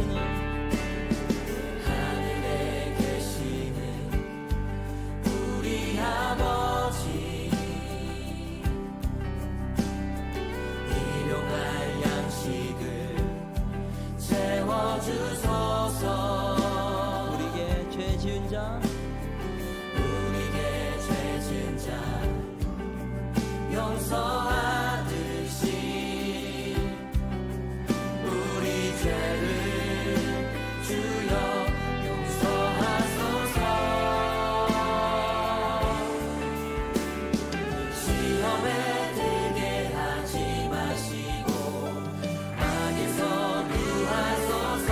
계시는 하늘에 계시는 우리 아버지, 일용할 양식을 채워주소서. 우리에게 죄 지은 자 용서하듯이 우리 죄를 주여 용서하소서. 시험에 들게 하지 마시고 악에서 구하소서.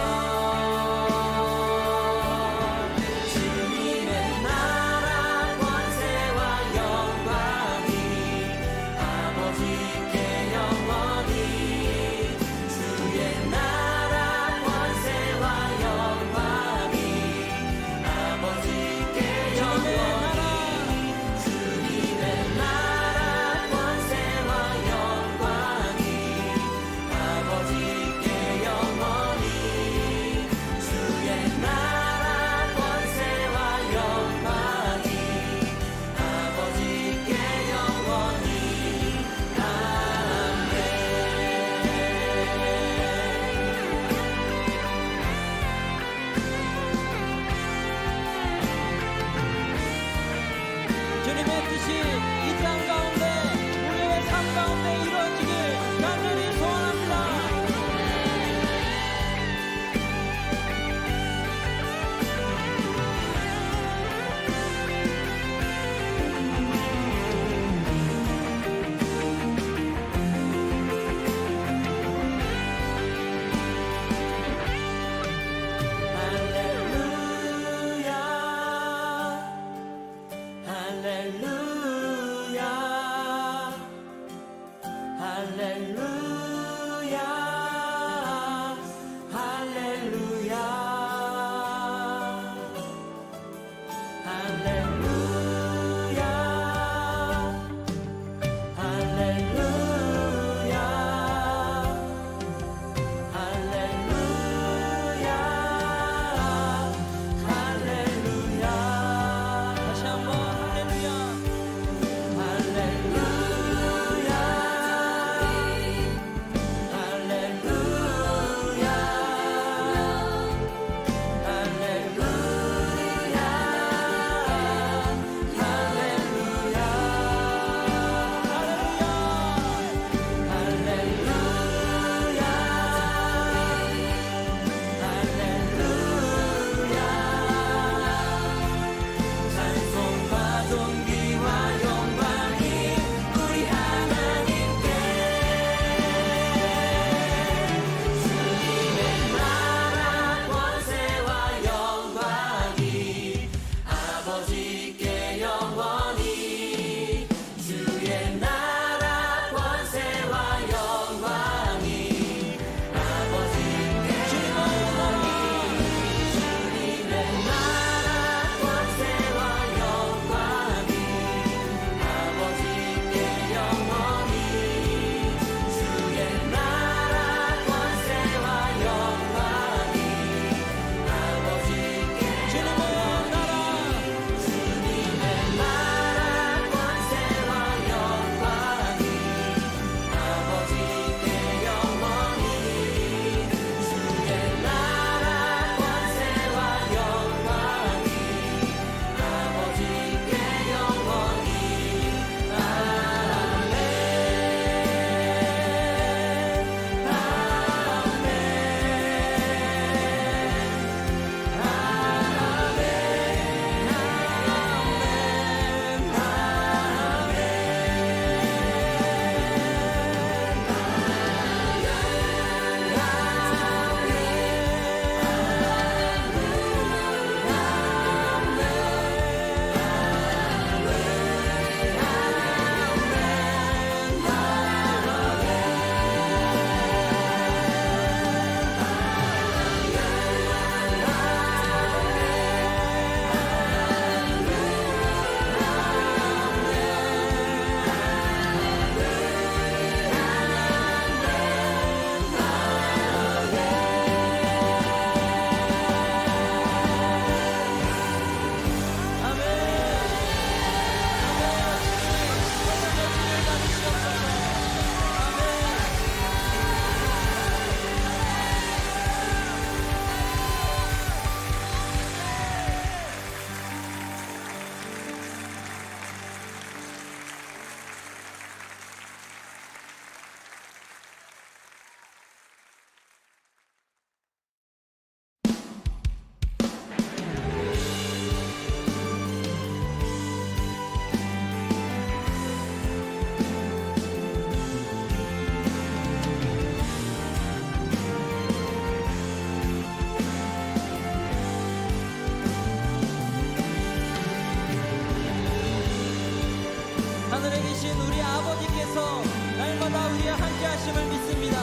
주셔서 날마다 우리와 함께 하심을 믿습니다.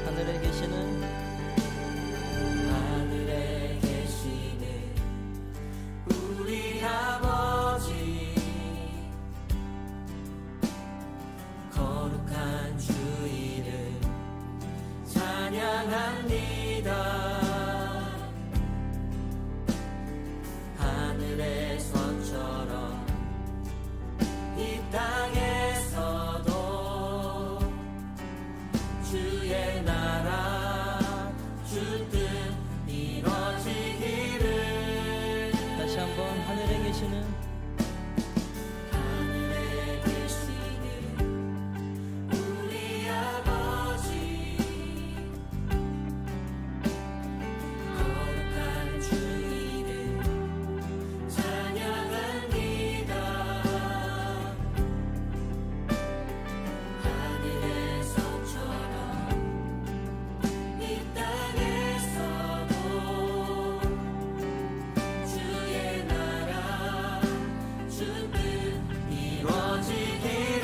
하늘에 계시는 하늘에 계시는 우리 아버지 거룩한 주 이름 찬양합니다. 하늘의 선처럼 이 땅에서도 주의 나라 주 뜻 이뤄지기를. 다시 한번 하늘에 계시는 하늘에 계시는 우리 아버지 거룩한 주 이름 찬양합니다. 하늘의 선처럼 이 땅에서도 주의 나라 주 뜻 이루어지기를.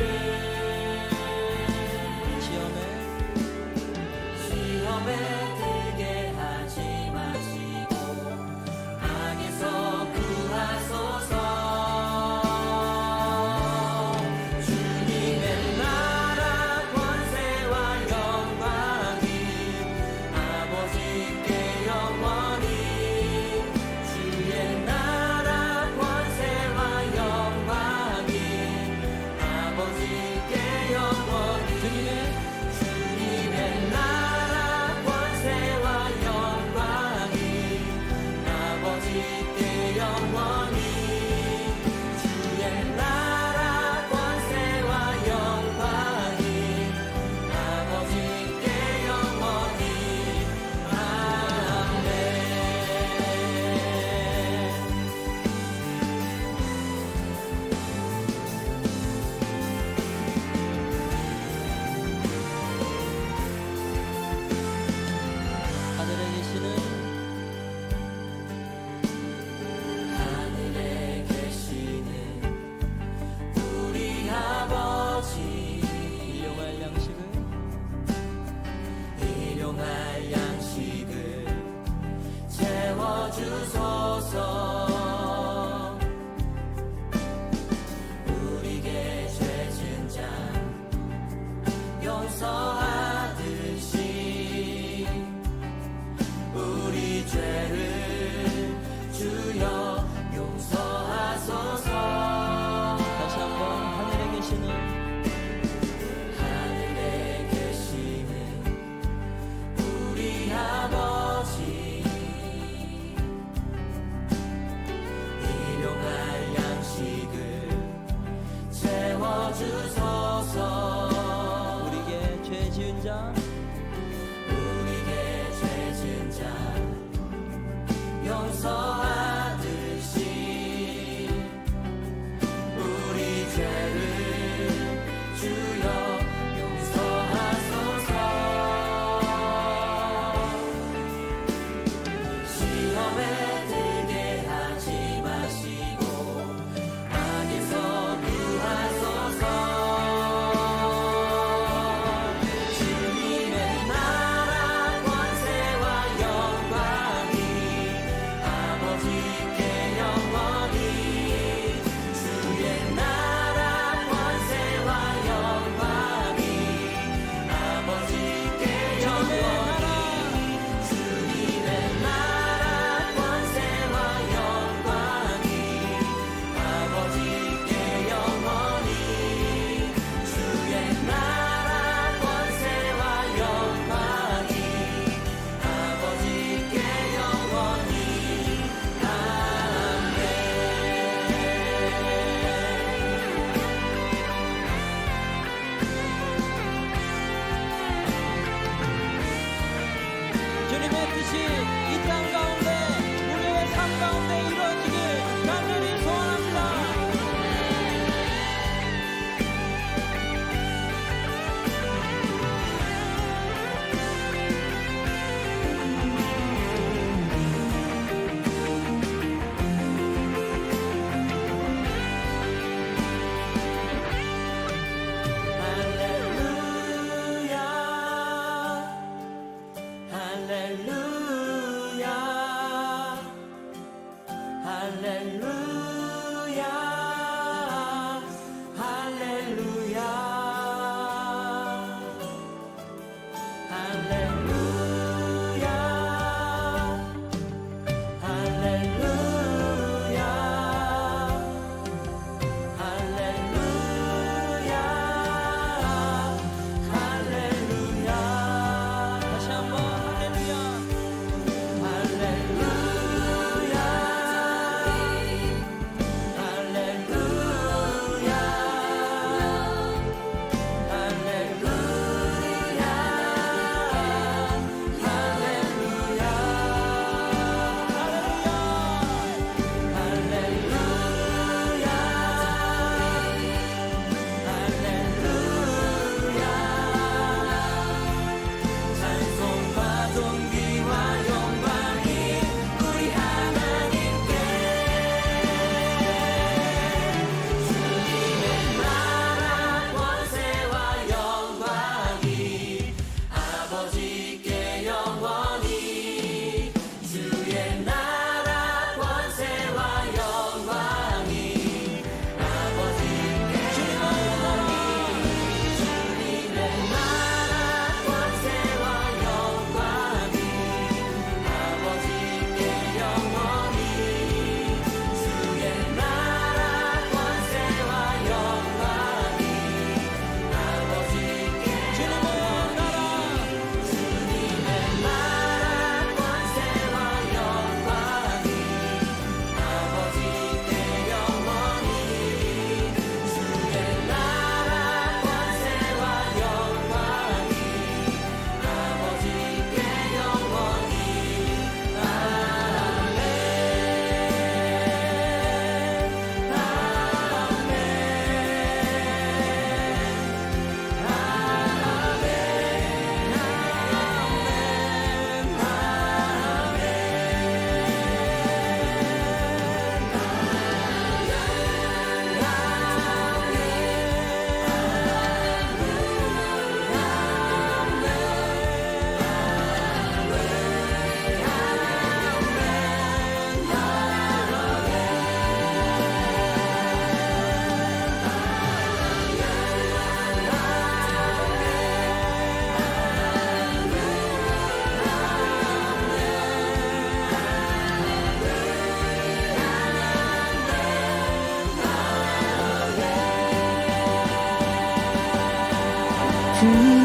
시험에 들게 하지 마시고 악에서 구하소서. 주님의 나라 권세와 영광이 아버지께 영원히. 주의 나라 권세와 영광이 아버지께 영원히. 주님의 나라 권세와 영광이 아버지께 영원히. 주의 나라 권세와 영광이 아버지께 영원히. 아멘. 하늘에 계시는 하늘에 계시는 우리 아버지 일용할 양식을 일용할 양식을 채워주소서. 우리에게 죄진 자 용서하듯이 우리 죄를 주여 용서하소서. 다시 한번 하늘에 계시는 하늘에 계시는 우리 아버지 일용할 양식을 채워주소서. 우리에게 죄 지은 자 우리에게 죄진 자 용서하듯이 우리 죄를 주님의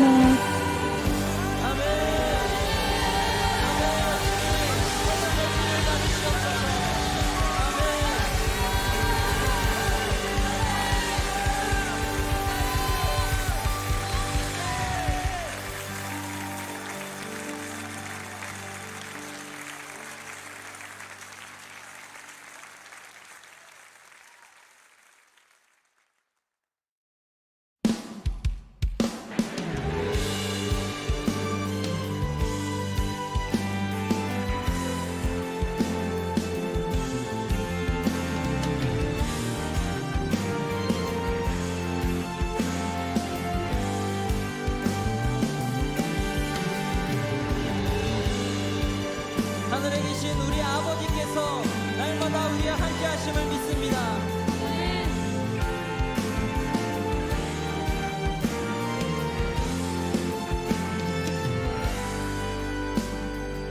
하늘에 계신 우리 아버지께서 날마다 우리와 함께 하심을 믿습니다.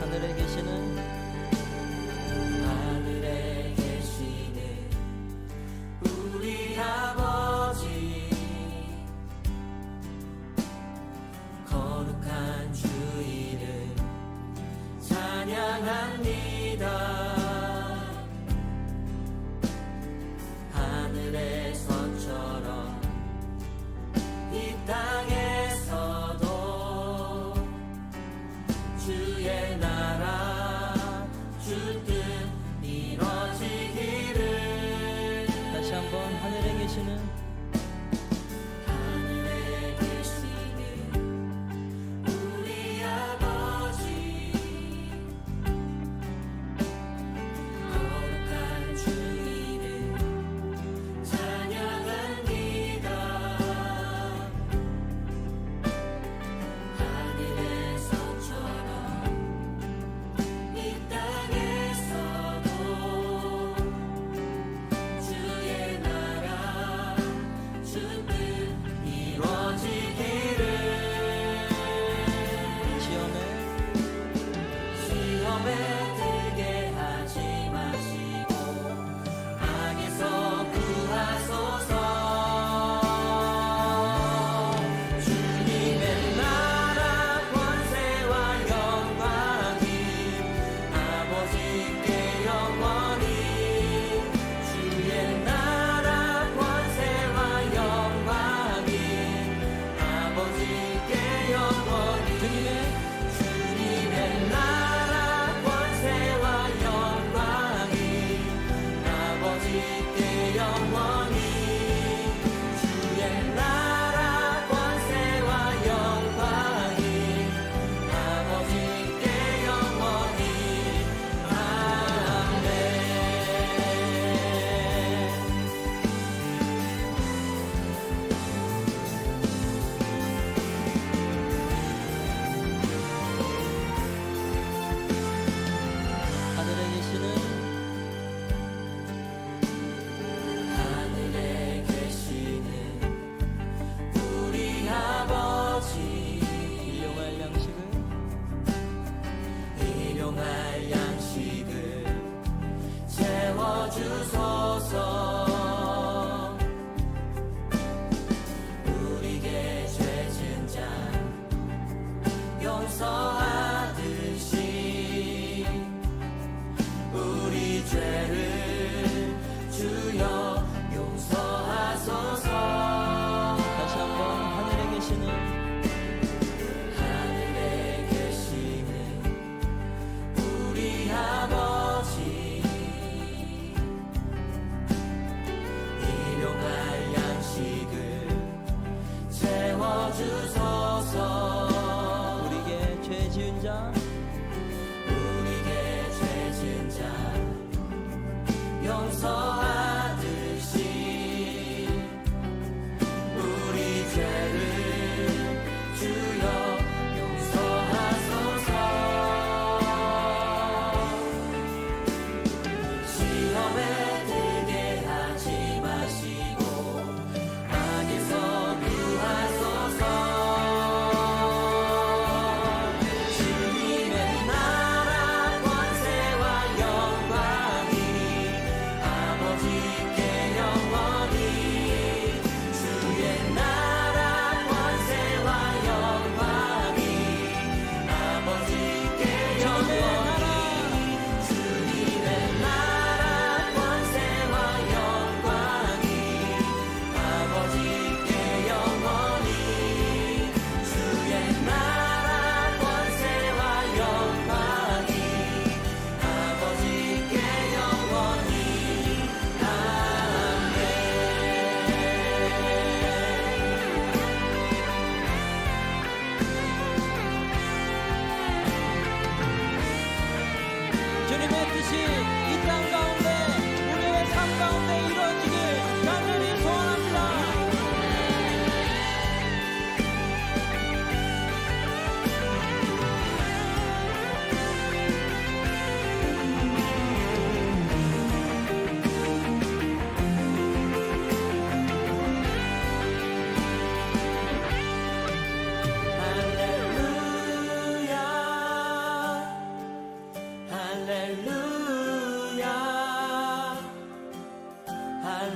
하늘에 계시는 하늘에 계시는 우리 아버지 거룩한 주 이름 찬양합니다.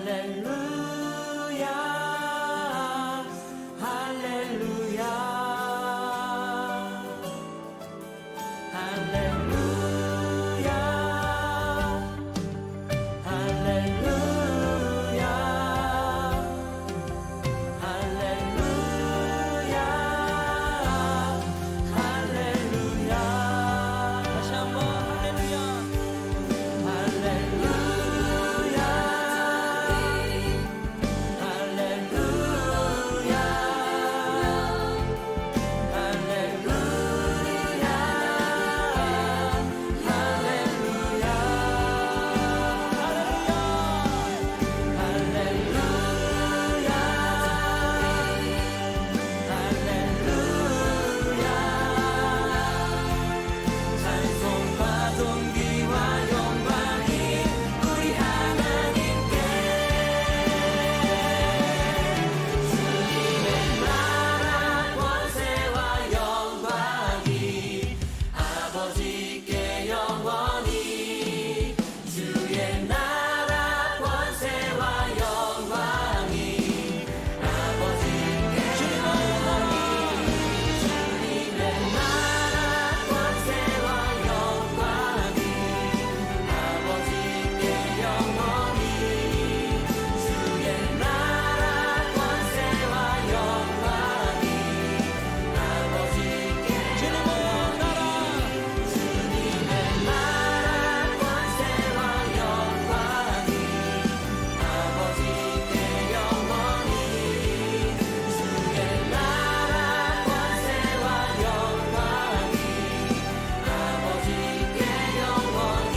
할렐루야 할렐루야 할렐루야 할렐루야 할렐루야 할렐루야 다시 한번 할렐루야. 할렐루야 할렐루야 찬송과 존귀와 영광이 우리 하나님께 주님의 나라 권세와 영광이 아버지께 영원히 주의 나라 권세와 영광이 아버지께 주님의 나라 권세와 영광이 아버지께 영원히 주의 나라 권세와 영광이 아버지께 주님의 나라. 주님의 나라 권세와 영광이 아버지께 영원히 주의 나라 권세와 영광이 아버지께 영원히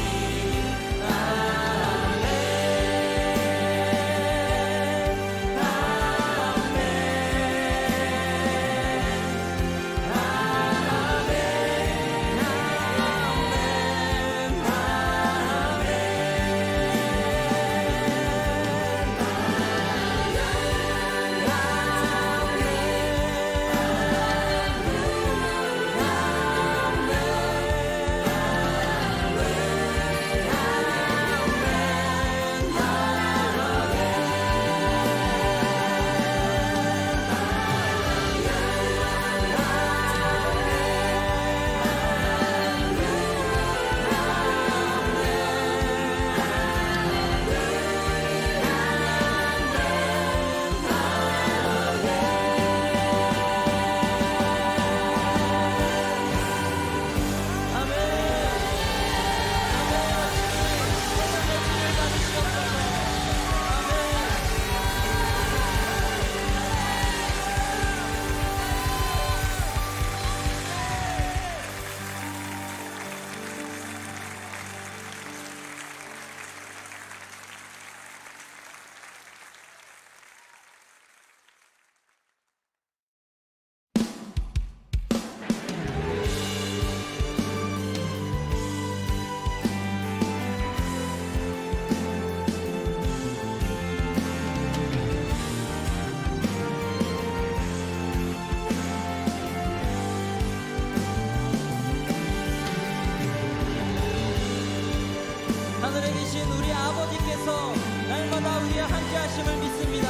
하늘에 계신 우리 아버지께서 날마다 우리와 함께 하심을 믿습니다.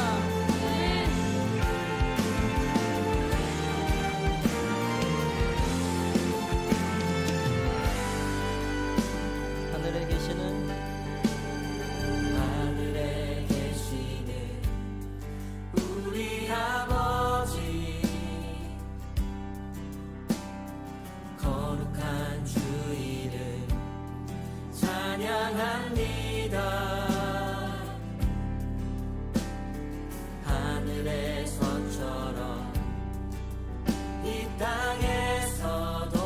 하늘에 계시는 하늘에 계시는 우리 아버지 거룩한 주 이름 찬양합니다. 하늘에서처럼 이 땅에서도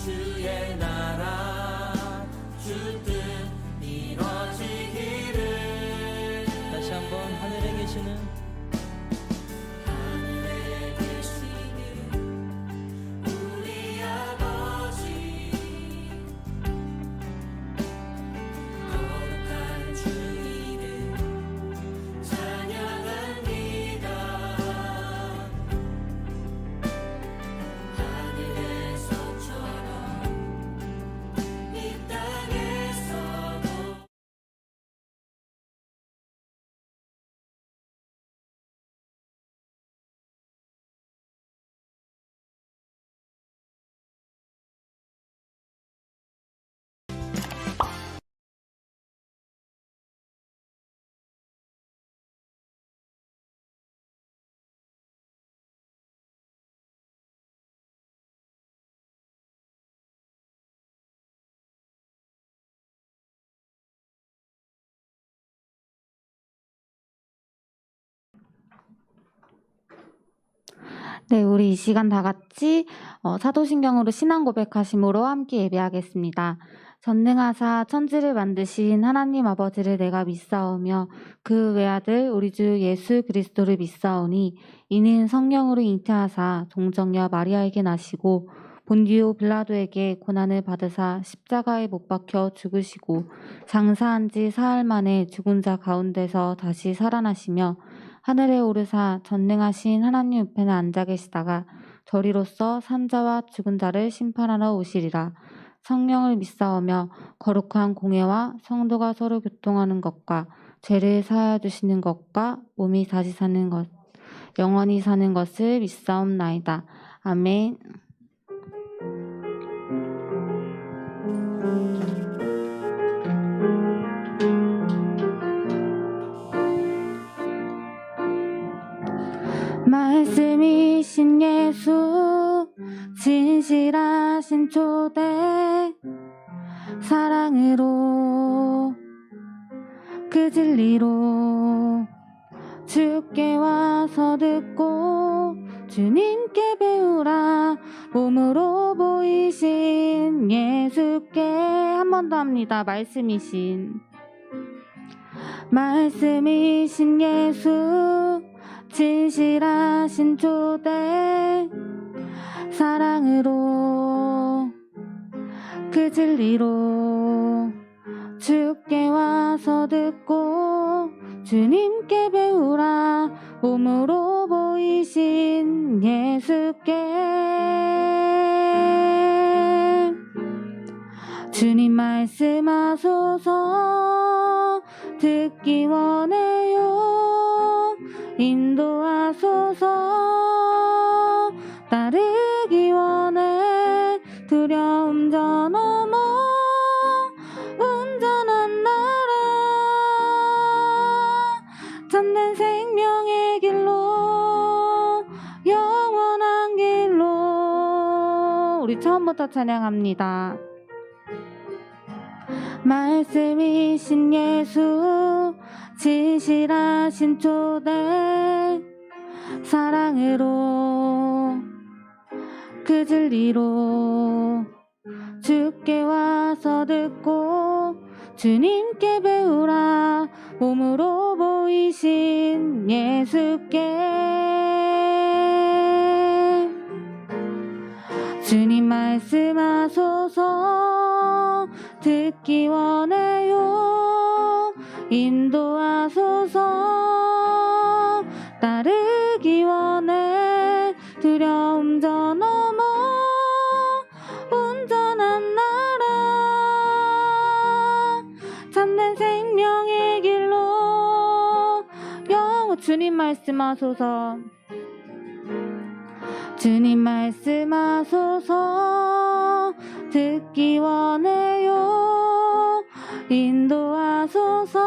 주의 나라 주 뜻 이루어지기를. 다시 한번 하늘에 계시는 네, 우리 이 시간 다 같이 사도신경으로 신앙 고백하심으로 함께 예배하겠습니다. 전능하사 천지를 만드신 하나님 아버지를 내가 믿사오며 그 외아들 우리 주 예수 그리스도를 믿사오니 이는 성령으로 잉태하사 동정녀 마리아에게 나시고 본디오 빌라도에게 고난을 받으사 십자가에 못 박혀 죽으시고 장사한 지 사흘 만에 죽은 자 가운데서 다시 살아나시며 하늘에 오르사 전능하신 하나님 우편에 앉아 계시다가 저리로서 산자와 죽은 자를 심판하러 오시리라. 성령을 믿사오며 거룩한 공회와 성도가 서로 교통하는 것과 죄를 사하여 주시는 것과 몸이 다시 사는 것 영원히 사는 것을 믿사옵나이다. 아멘. 말씀이신 예수 진실하신 초대 사랑으로 그 진리로 주께 와서 듣고 주님께 배우라 몸으로 보이신 예수께 한 번 더 합니다. 말씀이신 예수 진실하신 초대 사랑으로 그 진리로 주께 와서 듣고 주님께 배우라 몸으로 보이신 예수께 주님 말씀하소서 듣기 원해요 인도하소서 따르기 원해 두려움 저 넘어 온전한 나라 참된 생명의 길로 영원한 길로 우리 처음부터 찬양합니다. 말씀이신 예수 진실하신 초대 사랑으로 그 진리로 주께 와서 듣고 주님께 배우라 몸으로 보이신 예수께 주님 말씀하소서 듣기 원해요 인도하소서 따르기 원해 두려움 저 넘어 온전한 나라 참된 생명의 길로 주님 말씀하소서 주님 말씀하소서 듣기 원해요 인도하소서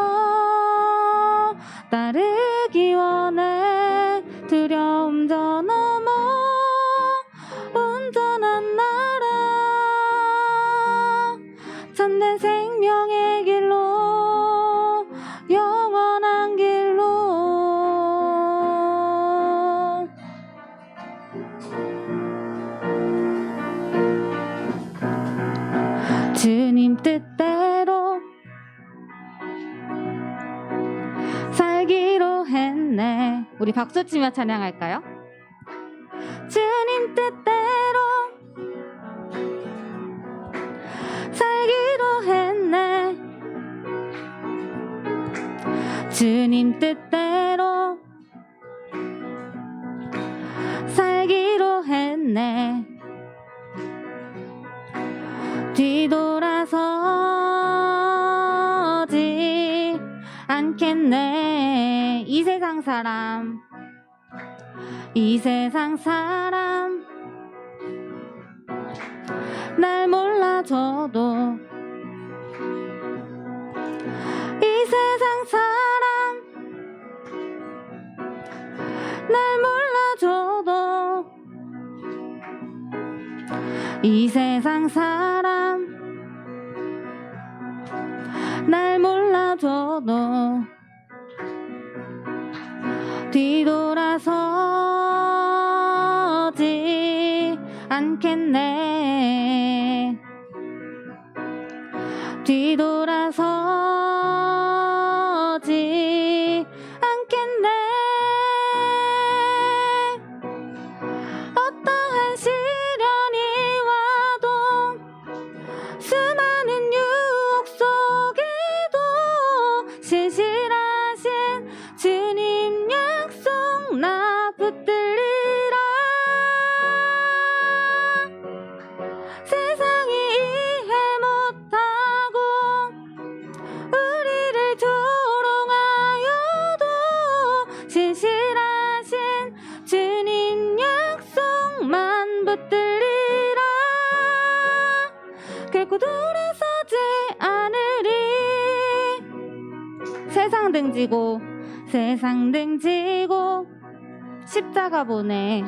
따르기 원해 두려움 저 넘어 온전한 나라 참된 생명의 길로 영원한 길로 주님 뜻대로 살기로 했네. 우리 박수치며 찬양할까요? 주님 뜻대로 살기로 했네. 주님 뜻대로 살기로 했네. 뒤돌아서지 않겠네. 이 세상 사람 날 몰라줘도 이 세상 사람 날 몰라줘도 이 세상 사람 날 몰라줘도 뒤돌아서 않겠네. 뒤돌아서지 않겠네. 어떠한 시련이 와도 수많은 유혹 속에도 신실하신 주님 약속 나 붙들리라. 세상이 이해 못하고 우리를 조롱하여도 신실하신 주님 약속만 붙들리라. 결코 돌아서지 않으리. 세상 등지고 세상 등지고 십자가 보내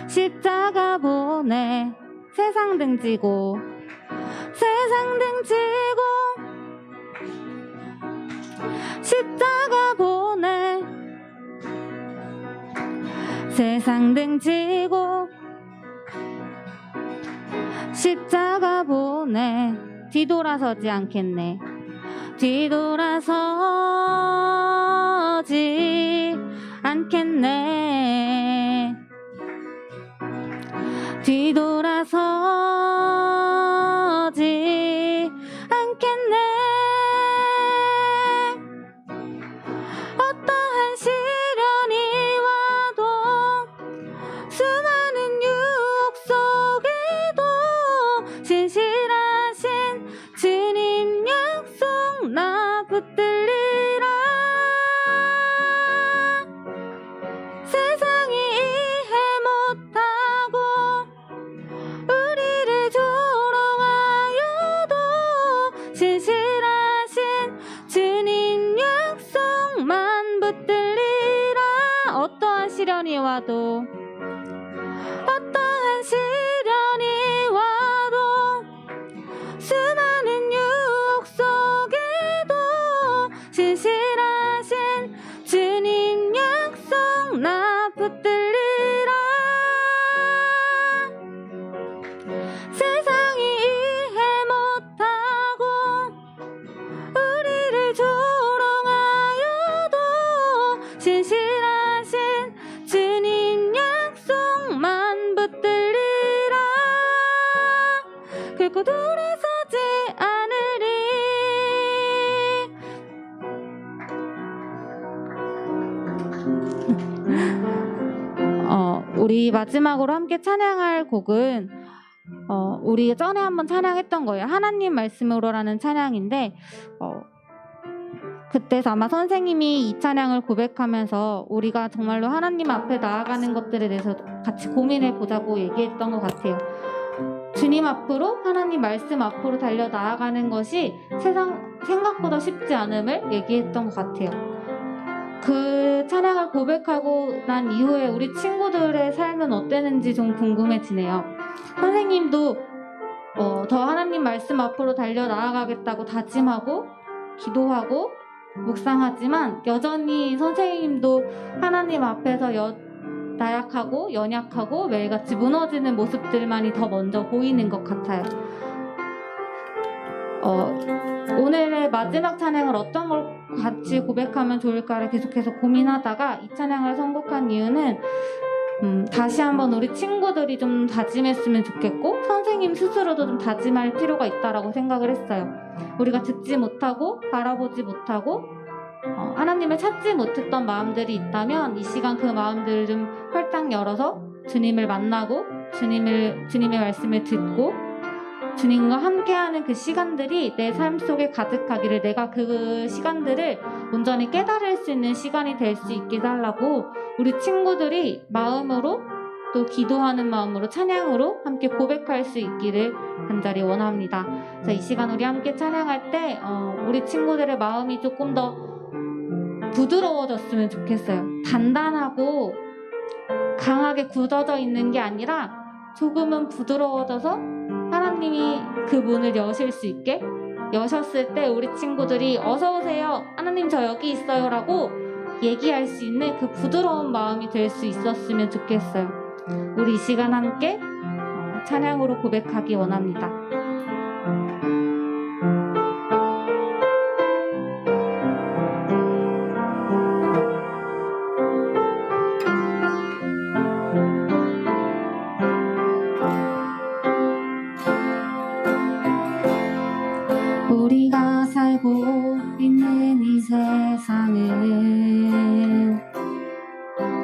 십자가 보내. 세상 등지고 세상 등지고 십자가 보내. 세상 등지고 십자가 보내. 뒤돌아서지 않겠네. 뒤돌아서지 않겠네. 뒤돌아서지 않겠네. 어떠한 시련이 와도 수많은 유혹 속에도 신실하신 주님 약속 나 붙들리라. 세상이 이해 못하고 우리를 조롱하여도 신실하신 주님 약속만 붙들리라. 어떠한 시련이 와도 어떠한 시련이 와도 수많은 유혹 속에도 신실하신 주님 약속 나 붙들리라. 세상이 이해 못하고 우리를 조롱하여도 신실하신 주님 약속만 붙들리라. 결코 돌아서지 않으리. 우리 마지막으로 함께 찬양할 곡은 우리 전에 한번 찬양했던 거예요. 하나님 말씀으로라는 찬양인데 그때 아마 선생님이 이 찬양을 고백하면서 우리가 정말로 하나님 앞에 나아가는 것들에 대해서 같이 고민해 보자고 얘기했던 것 같아요. 주님 앞으로, 하나님 말씀 앞으로 달려 나아가는 것이 세상 생각보다 쉽지 않음을 얘기했던 것 같아요. 그 찬양을 고백하고 난 이후에 우리 친구들의 삶은 어땠는지 좀 궁금해지네요. 선생님도 더 하나님 말씀 앞으로 달려 나아가겠다고 다짐하고 기도하고 묵상하지만 여전히 선생님도 하나님 앞에서 나약하고 연약하고 매일같이 무너지는 모습들만이 더 먼저 보이는 것 같아요. 오늘의 마지막 찬양을 어떤 걸 같이 고백하면 좋을까를 계속해서 고민하다가 이 찬양을 선곡한 이유는 다시 한번 우리 친구들이 좀 다짐했으면 좋겠고 선생님 스스로도 좀 다짐할 필요가 있다라고 생각을 했어요. 우리가 듣지 못하고 바라보지 못하고 하나님을 찾지 못했던 마음들이 있다면 이 시간 그 마음들을 좀 활짝 열어서 주님을 만나고 주님의 말씀을 듣고 주님과 함께하는 그 시간들이 내 삶 속에 가득하기를, 내가 그 시간들을 온전히 깨달을 수 있는 시간이 될 수 있게 달라고 우리 친구들이 마음으로 또 기도하는 마음으로 찬양으로 함께 고백할 수 있기를 간절히 원합니다. 자, 이 시간 우리 함께 찬양할 때 우리 친구들의 마음이 조금 더 부드러워졌으면 좋겠어요. 단단하고 강하게 굳어져 있는 게 아니라 조금은 부드러워져서 하나님이 그 문을 여실 수 있게, 여셨을 때 우리 친구들이 어서 오세요, 하나님 저 여기 있어요 라고 얘기할 수 있는 그 부드러운 마음이 될 수 있었으면 좋겠어요. 우리 이 시간 함께 찬양으로 고백하기 원합니다. 우리가 살고 있는 이 세상은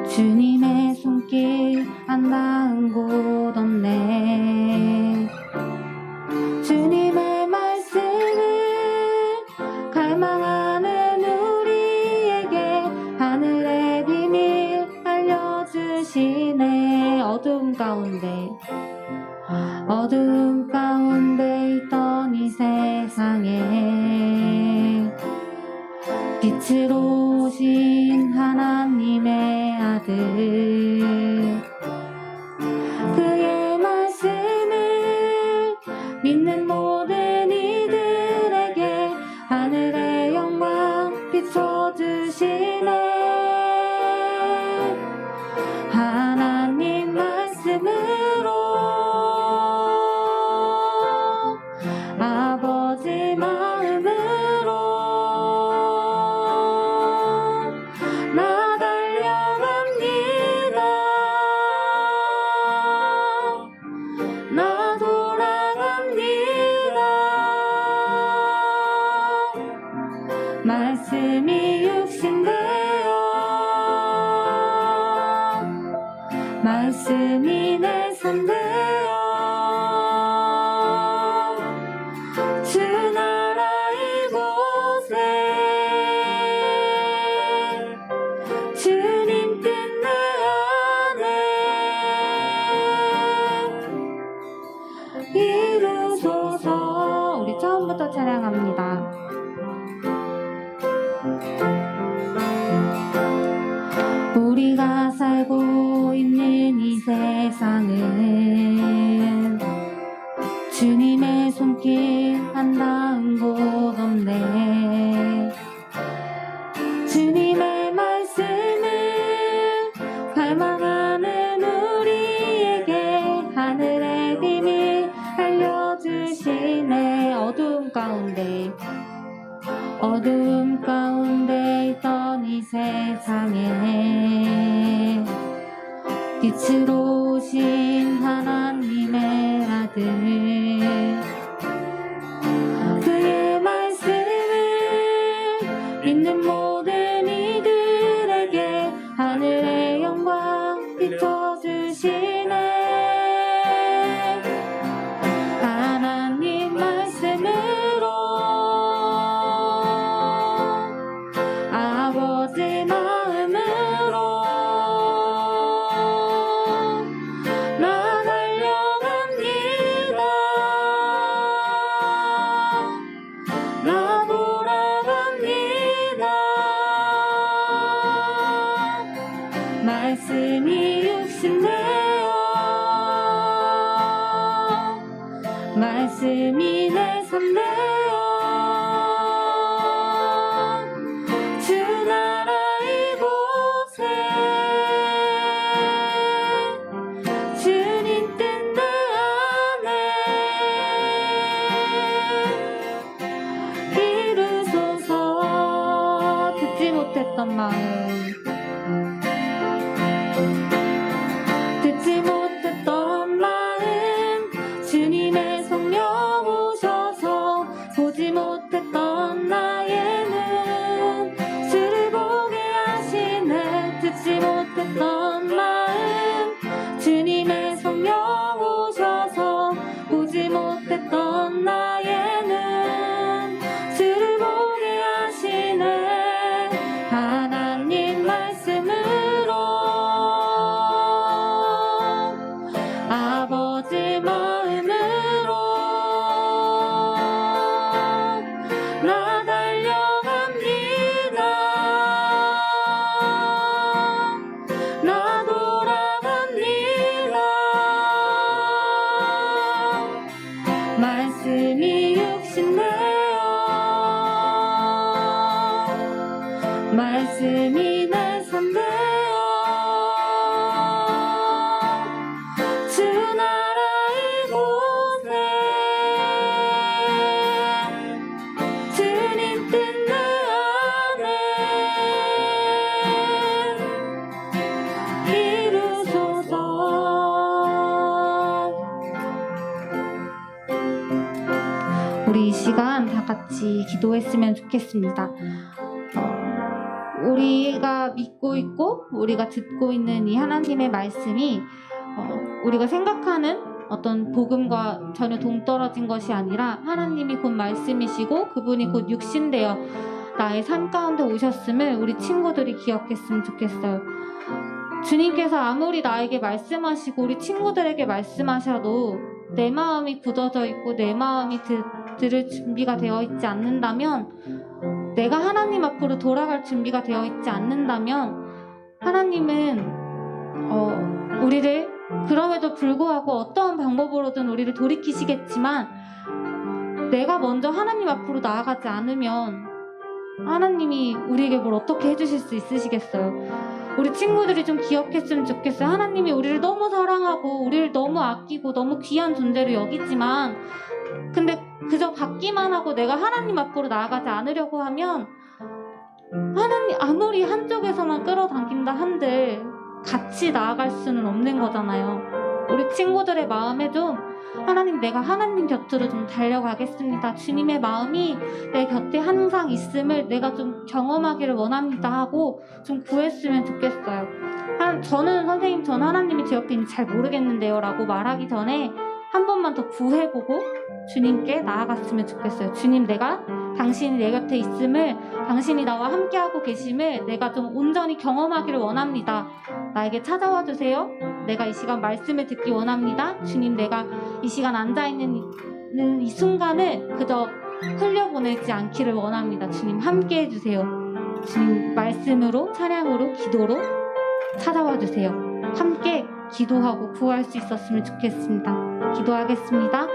주님의 손길 안 닿은 곳 없네. 주님의 말씀을 갈망하는 우리에게 하늘의 비밀 알려주시네. 어두움 가운데 있던 이 세상에 빛으로 오신 하나님의 아들, 그의 말씀을 믿는 모든 이들에게 하늘의 영광 비춰주시네. 하나님 말씀으로 아버지 마음으로 나 달려갑니다. 나 돌아갑니다. 말씀이 육신되어 말씀이 내 삶 되어 주 나라 이곳에 주님 뜻 내 안에 이루소서. 우리 처음부터 찬양합니다. 우리가 살고 있는 이 세상은 주님의 손길 안 닿은 곳 없네. 주님의 말씀을 갈망하는 우리에게 하늘의 비밀 알려주시네. 어두움 가운데 있던 이 세상에 빛으로 오신 하나님의 아들, 그의 말씀을 믿는 모든 이들에게 하늘의 영광 비춰주시네. 하나님 말씀으로 아버지 마음으로 나 달려갑니다. 나 돌아갑니다. 말씀이 육신되어 말씀이 내 삶 되어 주 나라 이곳에 주님 뜻 내 안에 이루소서. 듣지 못했던 마음, 듣지 못했던 마음, 주님의 성령 오셔서 보지 못했던 나의 눈 주를 보게 하시네. 듣지 못했던 마음, 주님의 성령 오셔서 보지 못했던 나의 눈 주를 보게 하시네. 하나님 말씀으로 아버지 마음으로 나 달려갑니다. 나 돌아갑니다. 말씀이 육신되어 말씀이 내 삶 되어 주 나라 같이 기도했으면 좋겠습니다. 우리가 믿고 있고 우리가 듣고 있는 이 하나님의 말씀이 우리가 생각하는 어떤 복음과 전혀 동떨어진 것이 아니라 하나님이 곧 말씀이시고 그분이 곧 육신되어 나의 삶 가운데 오셨음을 우리 친구들이 기억했으면 좋겠어요. 주님께서 아무리 나에게 말씀하시고 우리 친구들에게 말씀하셔도 내 마음이 굳어져 있고 내 마음이 들을 준비가 되어 있지 않는다면, 내가 하나님 앞으로 돌아갈 준비가 되어 있지 않는다면 하나님은 우리를 그럼에도 불구하고 어떠한 방법으로든 우리를 돌이키시겠지만 내가 먼저 하나님 앞으로 나아가지 않으면 하나님이 우리에게 뭘 어떻게 해주실 수 있으시겠어요? 우리 친구들이 좀 기억했으면 좋겠어요. 하나님이 우리를 너무 사랑하고 우리를 너무 아끼고 너무 귀한 존재로 여기지만 근데 그저 받기만 하고 내가 하나님 앞으로 나아가지 않으려고 하면 하나님 아무리 한쪽에서만 끌어당긴다 한들 같이 나아갈 수는 없는 거잖아요. 우리 친구들의 마음에 좀 하나님, 내가 하나님 곁으로 좀 달려가겠습니다. 주님의 마음이 내 곁에 항상 있음을 내가 좀 경험하기를 원합니다 하고 좀 구했으면 좋겠어요. 저는 선생님, 전 하나님이 제 옆에 있는지 잘 모르겠는데요 라고 말하기 전에 한 번만 더 구해보고 주님께 나아갔으면 좋겠어요. 주님, 내가 당신이 내 곁에 있음을, 당신이 나와 함께하고 계심을 내가 좀 온전히 경험하기를 원합니다. 나에게 찾아와 주세요. 내가 이 시간 말씀을 듣기 원합니다. 주님, 내가 이 시간 앉아있는 이 순간을 그저 흘려보내지 않기를 원합니다. 주님, 함께 해주세요. 주님, 말씀으로, 찬양으로, 기도로 찾아와 주세요. 함께 기도하고 구할 수 있었으면 좋겠습니다. 기도하겠습니다.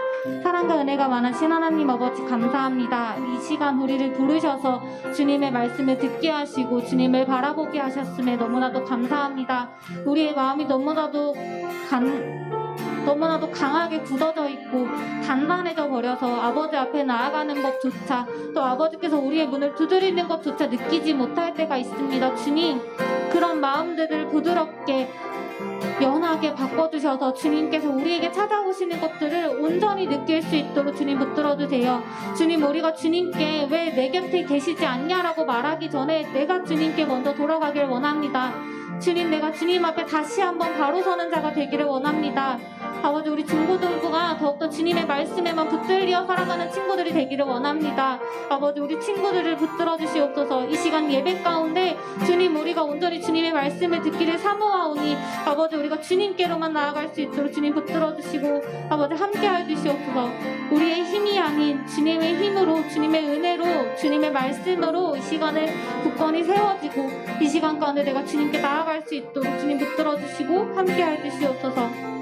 사랑과 은혜가 많으신 하나님 아버지, 감사합니다. 이 시간 우리를 부르셔서 주님의 말씀을 듣게 하시고 주님을 바라보게 하셨음에 너무나도 감사합니다. 우리의 마음이 너무나도 강하게 굳어져 있고 단단해져 버려서 아버지 앞에 나아가는 것조차, 또 아버지께서 우리의 문을 두드리는 것조차 느끼지 못할 때가 있습니다. 주님, 그런 마음들을 부드럽게 연하게 바꿔주셔서 주님께서 우리에게 찾아오시는 것들을 온전히 느낄 수 있도록 주님 붙들어주세요. 주님, 우리가 주님께 왜 내 곁에 계시지 않냐라고 말하기 전에 내가 주님께 먼저 돌아가길 원합니다. 주님, 내가 주님 앞에 다시 한번 바로 서는 자가 되기를 원합니다. 아버지, 우리 중고등부가 더욱더 주님의 말씀에만 붙들려 살아가는 친구들이 되기를 원합니다. 아버지, 우리 친구들을 붙들어 주시옵소서. 이 시간 예배 가운데 주님, 우리가 온전히 주님의 말씀을 듣기를 사모하오니 아버지, 우리가 주님께로만 나아갈 수 있도록 주님 붙들어 주시고 아버지 함께하여 주시옵소서. 우리의 힘이 아닌 주님의 힘으로, 주님의 은혜로, 주님의 말씀으로 이 시간을 굳건히 세워지고 이 시간 가운데 내가 주님께 나아갈 수 있도록 주님 붙들어 주시고 함께하여 주시옵소서.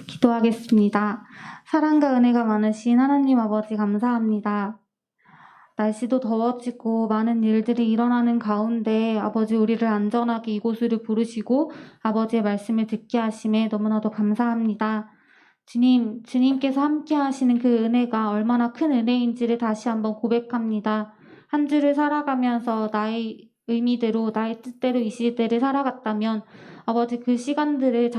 기도하겠습니다. 사랑과 은혜가 많으신 하나님 아버지, 감사합니다. 날씨도 더워지고 많은 일들이 일어나는 가운데 아버지, 우리를 안전하게 이곳으로 부르시고 아버지의 말씀을 듣게 하심에 너무나도 감사합니다. 주님, 주님께서 함께 하시는 그 은혜가 얼마나 큰 은혜인지를 다시 한번 고백합니다. 한 주를 살아가면서 나의 의미대로, 나의 뜻대로 이 시대를 살아갔다면 아버지, 그 시간들을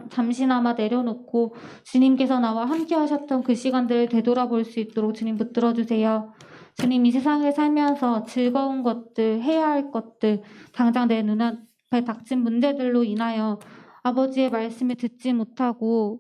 잠시나마 내려놓고 주님께서 나와 함께 하셨던 그 시간들을 되돌아볼 수 있도록 주님 붙들어주세요. 주님, 이 세상을 살면서 즐거운 것들, 해야 할 것들, 당장 내 눈앞에 닥친 문제들로 인하여 아버지의 말씀을 듣지 못하고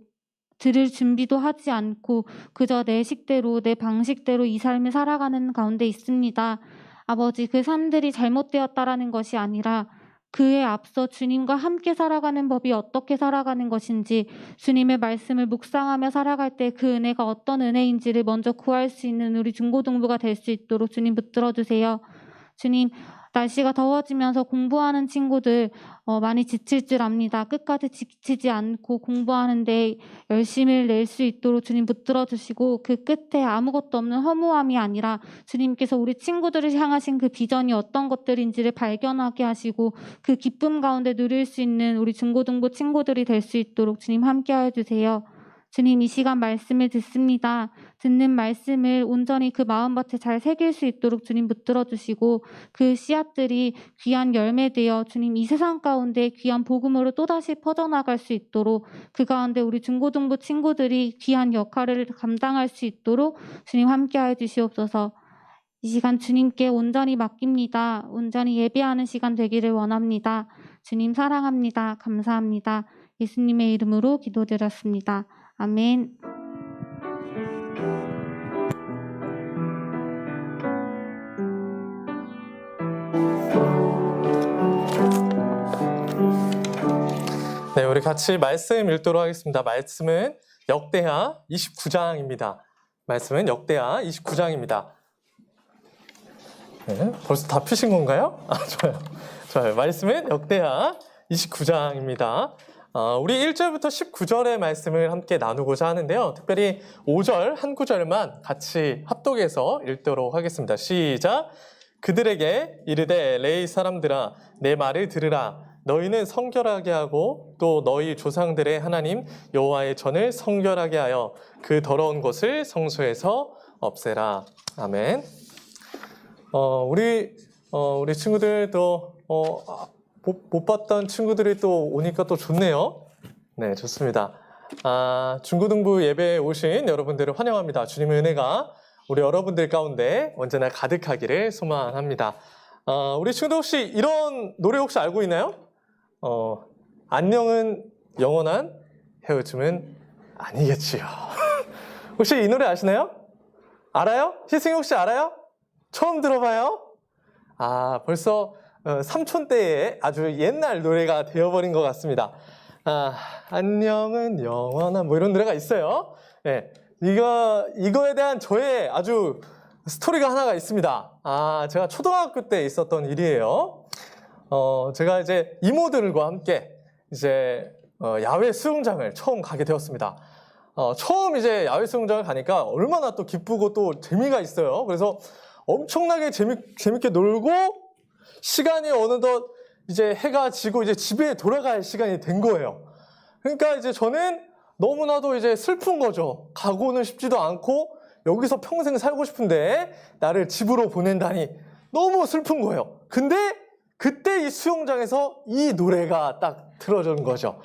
들을 준비도 하지 않고 그저 내 식대로, 내 방식대로 이 삶을 살아가는 가운데 있습니다. 아버지, 그 삶들이 잘못되었다라는 것이 아니라 그에 앞서 주님과 함께 살아가는 법이 어떻게 살아가는 것인지, 주님의 말씀을 묵상하며 살아갈 때 그 은혜가 어떤 은혜인지를 먼저 구할 수 있는 우리 중고등부가 될 수 있도록 주님 붙들어주세요. 주님, 날씨가 더워지면서 공부하는 친구들 많이 지칠 줄 압니다. 끝까지 지치지 않고 공부하는데 열심히 낼 수 있도록 주님 붙들어 주시고 그 끝에 아무것도 없는 허무함이 아니라 주님께서 우리 친구들을 향하신 그 비전이 어떤 것들인지를 발견하게 하시고 그 기쁨 가운데 누릴 수 있는 우리 중고등부 친구들이 될 수 있도록 주님 함께하여 주세요. 주님, 이 시간 말씀을 듣습니다. 듣는 말씀을 온전히 그 마음밭에 잘 새길 수 있도록 주님 붙들어 주시고 그 씨앗들이 귀한 열매되어 주님 이 세상 가운데 귀한 복음으로 또다시 퍼져나갈 수 있도록 그 가운데 우리 중고등부 친구들이 귀한 역할을 감당할 수 있도록 주님 함께하여 주시옵소서. 이 시간 주님께 온전히 맡깁니다. 온전히 예배하는 시간 되기를 원합니다. 주님 사랑합니다. 감사합니다. 예수님의 이름으로 기도드렸습니다. 아멘. 네, 우리 같이 말씀 읽도록 하겠습니다. 말씀은 역대하 29장입니다. 말씀은 역대하 29장입니다. 네, 벌써 다 펴신 건가요? 좋아요. 좋아요. 말씀은 역대하 29장입니다. 우리 1절부터 19절의 말씀을 함께 나누고자 하는데요. 특별히 5절 한 구절만 같이 합독해서 읽도록 하겠습니다. 시작! 그들에게 이르되 레위 사람들아 내 말을 들으라. 너희는 성결하게 하고 또 너희 조상들의 하나님 여호와의 전을 성결하게 하여 그 더러운 것을 성소에서 없애라. 아멘. 우리 친구들도 못 봤던 친구들이 또 오니까 또 좋네요. 네, 좋습니다. 중고등부 예배에 오신 여러분들을 환영합니다. 주님의 은혜가 우리 여러분들 가운데 언제나 가득하기를 소망합니다. 우리 친구들 혹시 이런 노래 혹시 알고 있나요? 안녕은 영원한 헤어짐은 아니겠지요. 혹시 이 노래 아시나요? 알아요? 희승이 혹시 알아요? 처음 들어봐요? 벌써 삼촌 때의 아주 옛날 노래가 되어버린 것 같습니다. 안녕은 영원한 뭐 이런 노래가 있어요. 네, 이거에 대한 저의 아주 스토리가 하나가 있습니다. 제가 초등학교 때 있었던 일이에요. 제가 이제 이모들과 함께 이제 야외 수영장을 처음 가게 되었습니다. 처음 이제 야외 수영장을 가니까 얼마나 또 기쁘고 또 재미가 있어요. 그래서 엄청나게 재밌게 놀고 시간이 어느덧 이제 해가 지고 이제 집에 돌아갈 시간이 된 거예요. 그러니까 이제 저는 너무나도 이제 슬픈 거죠. 가고는 싶지도 않고 여기서 평생 살고 싶은데 나를 집으로 보낸다니 너무 슬픈 거예요. 근데 그때 이 수영장에서 이 노래가 딱 틀어진 거죠.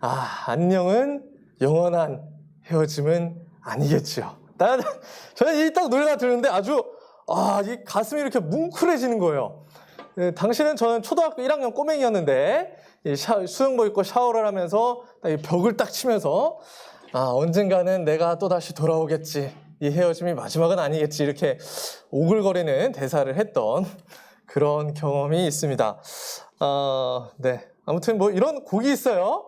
안녕은 영원한 헤어짐은 아니겠지요. 저는 이 딱 노래가 들었는데 아주 이 가슴이 이렇게 뭉클해지는 거예요. 당시는 저는 초등학교 1학년 꼬맹이였는데 수영복 입고 샤워를 하면서 이 벽을 딱 치면서 언젠가는 내가 또다시 돌아오겠지. 이 헤어짐이 마지막은 아니겠지. 이렇게 오글거리는 대사를 했던 그런 경험이 있습니다. 네. 아무튼 뭐 이런 곡이 있어요.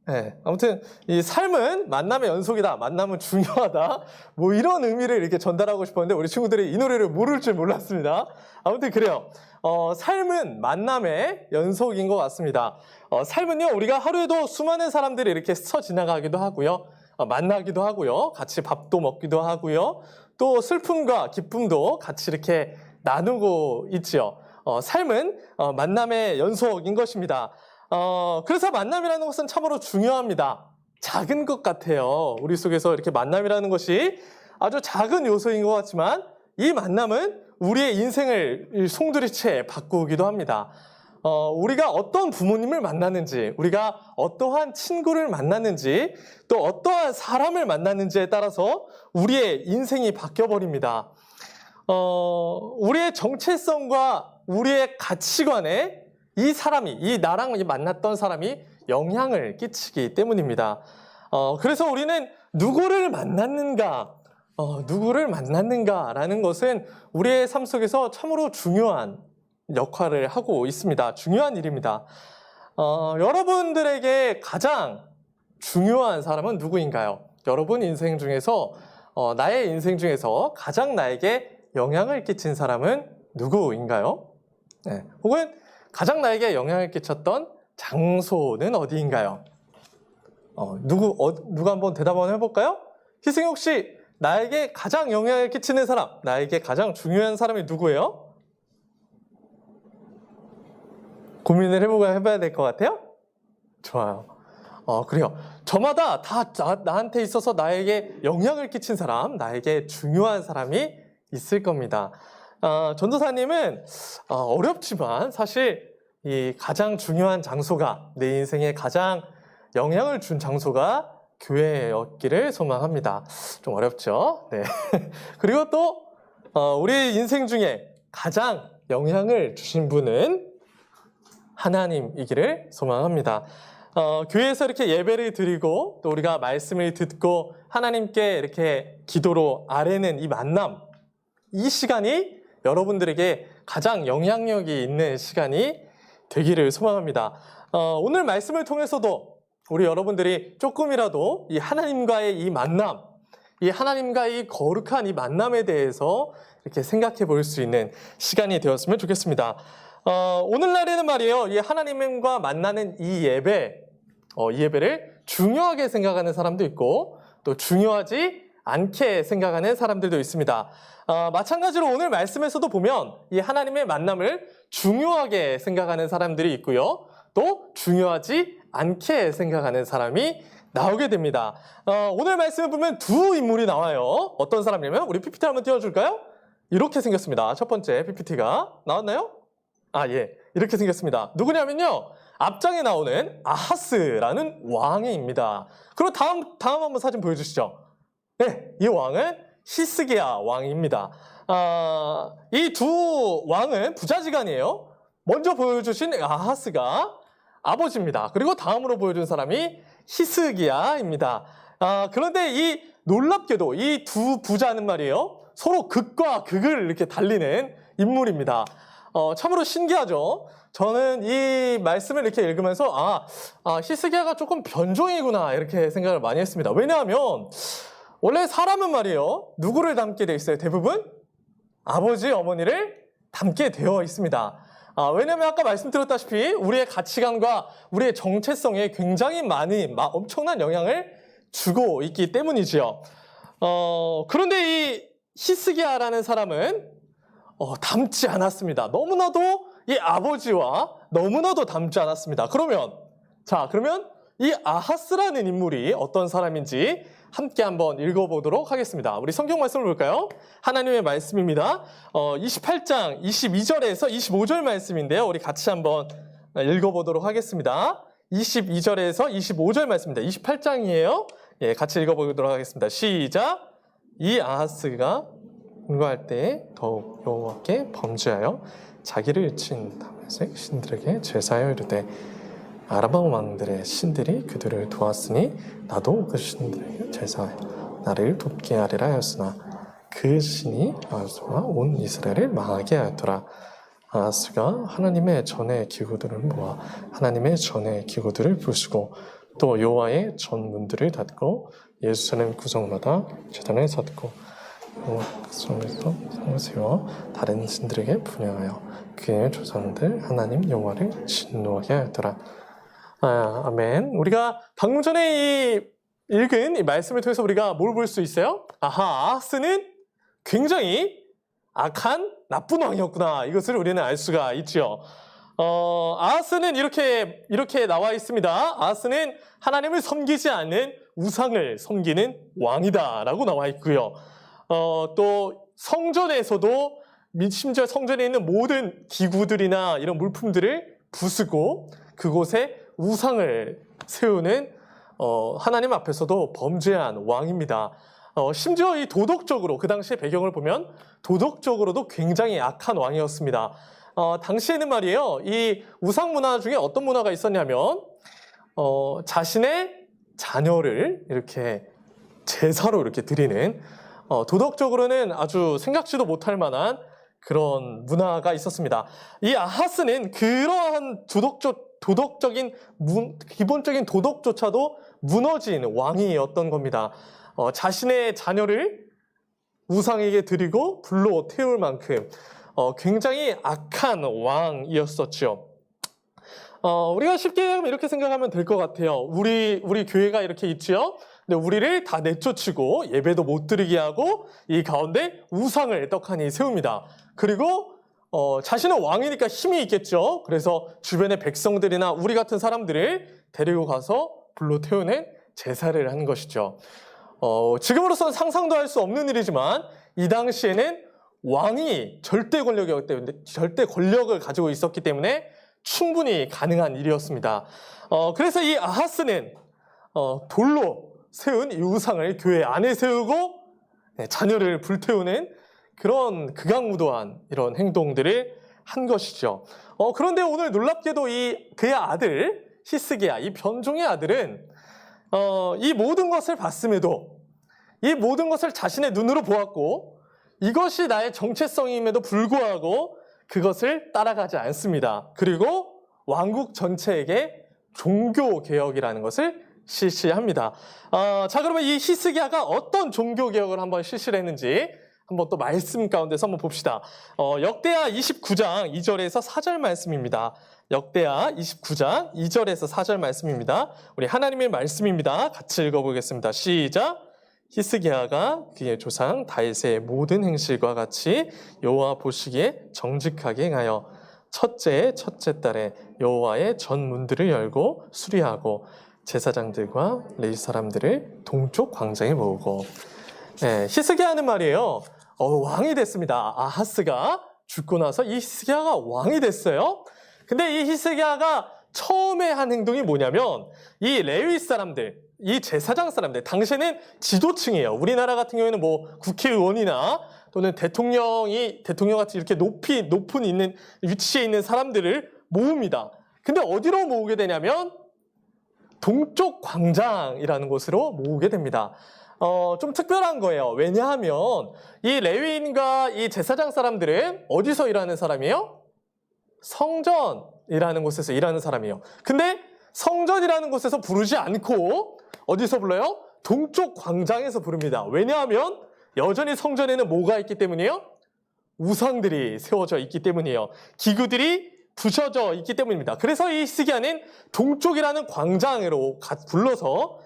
네. 아무튼 이 삶은 만남의 연속이다. 만남은 중요하다. 뭐 이런 의미를 이렇게 전달하고 싶었는데 우리 친구들이 이 노래를 모를 줄 몰랐습니다. 아무튼 그래요. 삶은 만남의 연속인 것 같습니다. 삶은요, 우리가 하루에도 수많은 사람들이 이렇게 스쳐 지나가기도 하고요. 만나기도 하고요. 같이 밥도 먹기도 하고요. 또 슬픔과 기쁨도 같이 이렇게 나누고 있지요. 삶은 만남의 연속인 것입니다. 그래서 만남이라는 것은 참으로 중요합니다. 작은 것 같아요. 우리 속에서 이렇게 만남이라는 것이 아주 작은 요소인 것 같지만 이 만남은 우리의 인생을 송두리째 바꾸기도 합니다. 우리가 어떤 부모님을 만나는지, 우리가 어떠한 친구를 만나는지, 또 어떠한 사람을 만나는지에 따라서 우리의 인생이 바뀌어버립니다. 우리의 정체성과 우리의 가치관에 이 사람이, 이 나랑 만났던 사람이 영향을 끼치기 때문입니다. 그래서 우리는 누구를 만났는가라는 것은 우리의 삶 속에서 참으로 중요한 역할을 하고 있습니다. 중요한 일입니다. 여러분들에게 가장 중요한 사람은 누구인가요? 여러분 인생 중에서, 나의 인생 중에서 가장 나에게 영향을 끼친 사람은 누구인가요? 네. 혹은 가장 나에게 영향을 끼쳤던 장소는 어디인가요? 누가 한번 대답 한번 해볼까요? 희승이 혹시 나에게 가장 영향을 끼치는 사람, 나에게 가장 중요한 사람이 누구예요? 고민을 해봐야 될 것 같아요? 좋아요. 그래요. 저마다 다 나한테 있어서 나에게 영향을 끼친 사람, 나에게 중요한 사람이 있을 겁니다. 전도사님은 어렵지만 사실 이 가장 중요한 장소가, 내 인생에 가장 영향을 준 장소가 교회였기를 소망합니다. 좀 어렵죠? 네. 그리고 또 우리 인생 중에 가장 영향을 주신 분은 하나님이기를 소망합니다. 교회에서 이렇게 예배를 드리고 또 우리가 말씀을 듣고 하나님께 이렇게 기도로 아뢰는 이 만남, 이 시간이 여러분들에게 가장 영향력이 있는 시간이 되기를 소망합니다. 오늘 말씀을 통해서도 우리 여러분들이 조금이라도 이 하나님과의 이 만남, 이 하나님과의 이 거룩한 이 만남에 대해서 이렇게 생각해 볼 수 있는 시간이 되었으면 좋겠습니다. 오늘날에는 말이에요, 이 하나님과 만나는 이 예배를 중요하게 생각하는 사람도 있고 또 중요하지 않게 생각하는 사람들도 있습니다. 마찬가지로 오늘 말씀에서도 보면 이 하나님의 만남을 중요하게 생각하는 사람들이 있고요. 또 중요하지 않게 생각하는 사람이 나오게 됩니다. 오늘 말씀을 보면 두 인물이 나와요. 어떤 사람이냐면 우리 PPT 한번 띄워줄까요? 이렇게 생겼습니다. 첫 번째 PPT가 나왔나요? 예, 이렇게 생겼습니다. 누구냐면요, 앞장에 나오는 아하스라는 왕입니다. 그리고 다음 한번 사진 보여주시죠. 네, 이 왕은 히스기야 왕입니다. 이 두 왕은 부자지간이에요. 먼저 보여주신 아하스가 아버지입니다. 그리고 다음으로 보여준 사람이 히스기야입니다. 그런데 이 놀랍게도 이 두 부자는 말이에요, 서로 극과 극을 이렇게 달리는 인물입니다. 참으로 신기하죠. 저는 이 말씀을 이렇게 읽으면서 히스기야가 조금 변종이구나 이렇게 생각을 많이 했습니다. 왜냐하면 원래 사람은 말이에요, 누구를 닮게 돼 있어요? 대부분 아버지, 어머니를 닮게 되어 있습니다. 왜냐하면 아까 말씀드렸다시피 우리의 가치관과 우리의 정체성에 굉장히 엄청난 영향을 주고 있기 때문이지요. 그런데 이 히스기야라는 사람은 닮지 않았습니다. 너무나도 이 아버지와 너무나도 닮지 않았습니다. 그러면 이 아하스라는 인물이 어떤 사람인지 함께 한번 읽어보도록 하겠습니다. 우리 성경 말씀을 볼까요? 하나님의 말씀입니다. 28장 22절에서 25절 말씀인데요. 우리 같이 한번 읽어보도록 하겠습니다. 22절에서 25절 말씀입니다. 28장이에요. 예, 같이 읽어보도록 하겠습니다. 시작. 이 아하스가 분고할 때 더욱 여호와께 범죄하여 자기를 친 다메섹 신들에게 제사하여 이르되 아람 왕들의 신들이 그들을 도왔으니 나도 그 신들에게 제사하여 나를 돕게 하리라 하였으나 그 신이 아하스와 온 이스라엘을 망하게 하였더라. 아하스가 하나님의 전의 기구들을 모아 하나님의 전의 기구들을 부수고 또 여호와의 전 문들을 닫고 예루살렘 구성마다 제단을 쌓고 성에서 상을 세워 다른 신들에게 분양하여 그의 조상들 하나님 여호와를 진노하게 하였더라. 아멘. 우리가 방금 전에 읽은 이 말씀을 통해서 우리가 뭘 볼 수 있어요? 아하스는 굉장히 악한 나쁜 왕이었구나, 이것을 우리는 알 수가 있죠. 아하스는 이렇게 나와 있습니다. 아하스는 하나님을 섬기지 않는 우상을 섬기는 왕이다라고 나와 있고요. 또 성전에서도 심지어 성전에 있는 모든 기구들이나 이런 물품들을 부수고 그곳에 우상을 세우는 하나님 앞에서도 범죄한 왕입니다. 심지어 이 도덕적으로, 그 당시의 배경을 보면 도덕적으로도 굉장히 악한 왕이었습니다. 당시에는 말이에요, 이 우상 문화 중에 어떤 문화가 있었냐면 자신의 자녀를 이렇게 제사로 이렇게 드리는, 도덕적으로는 아주 생각지도 못할 만한 그런 문화가 있었습니다. 이 아하스는 그러한 도덕적인 기본적인 도덕조차도 무너진 왕이었던 겁니다. 자신의 자녀를 우상에게 드리고 불로 태울 만큼 굉장히 악한 왕이었었죠. 우리가 쉽게 이렇게 생각하면 될 것 같아요. 우리 교회가 이렇게 있지요. 근데 우리를 다 내쫓고 예배도 못 드리게 하고 이 가운데 우상을 떡하니 세웁니다. 그리고 자신은 왕이니까 힘이 있겠죠. 그래서 주변의 백성들이나 우리 같은 사람들을 데리고 가서 불로 태우는 제사를 한 것이죠. 지금으로서는 상상도 할 수 없는 일이지만 이 당시에는 왕이 절대 권력을 가지고 있었기 때문에 충분히 가능한 일이었습니다. 그래서 이 아하스는 돌로 세운 이 우상을 교회 안에 세우고 자녀를 불태우는 그런 극악무도한 이런 행동들을 한 것이죠. 그런데 오늘 놀랍게도 그의 아들 히스기야, 이 변종의 아들은 이 모든 것을 봤음에도, 이 모든 것을 자신의 눈으로 보았고 이것이 나의 정체성임에도 불구하고 그것을 따라가지 않습니다. 그리고 왕국 전체에게 종교개혁이라는 것을 실시합니다. 자, 그러면 이 히스기야가 어떤 종교개혁을 한번 실시를 했는지 한번 또 말씀 가운데서 한번 봅시다. 역대하 29장 2절에서 4절 말씀입니다. 역대하 29장 2절에서 4절 말씀입니다. 우리 하나님의 말씀입니다. 같이 읽어보겠습니다. 시작! 히스기야가 그의 조상 다윗의 모든 행실과 같이 여호와 보시기에 정직하게 행하여 첫째 달에 여호와의 전 문들을 열고 수리하고 제사장들과 레위 사람들을 동쪽 광장에 모으고. 히스기야는 말이에요. 왕이 됐습니다. 아하스가 죽고 나서 이 히스기야가 왕이 됐어요. 근데 이 히스기야가 처음에 한 행동이 뭐냐면 이 레위 사람들, 이 제사장 사람들, 당시에는 지도층이에요. 우리나라 같은 경우에는 뭐 국회의원이나 또는 대통령같이 이렇게 높은 있는 위치에 있는 사람들을 모읍니다. 근데 어디로 모으게 되냐면 동쪽 광장이라는 곳으로 모으게 됩니다. 좀 특별한 거예요. 왜냐하면 이 레위인과 이 제사장 사람들은 어디서 일하는 사람이에요? 성전이라는 곳에서 일하는 사람이에요. 근데 성전이라는 곳에서 부르지 않고 어디서 불러요? 동쪽 광장에서 부릅니다. 왜냐하면 여전히 성전에는 뭐가 있기 때문이에요? 우상들이 세워져 있기 때문이에요. 기구들이 부셔져 있기 때문입니다. 그래서 이 히스기야는 동쪽이라는 광장으로 불러서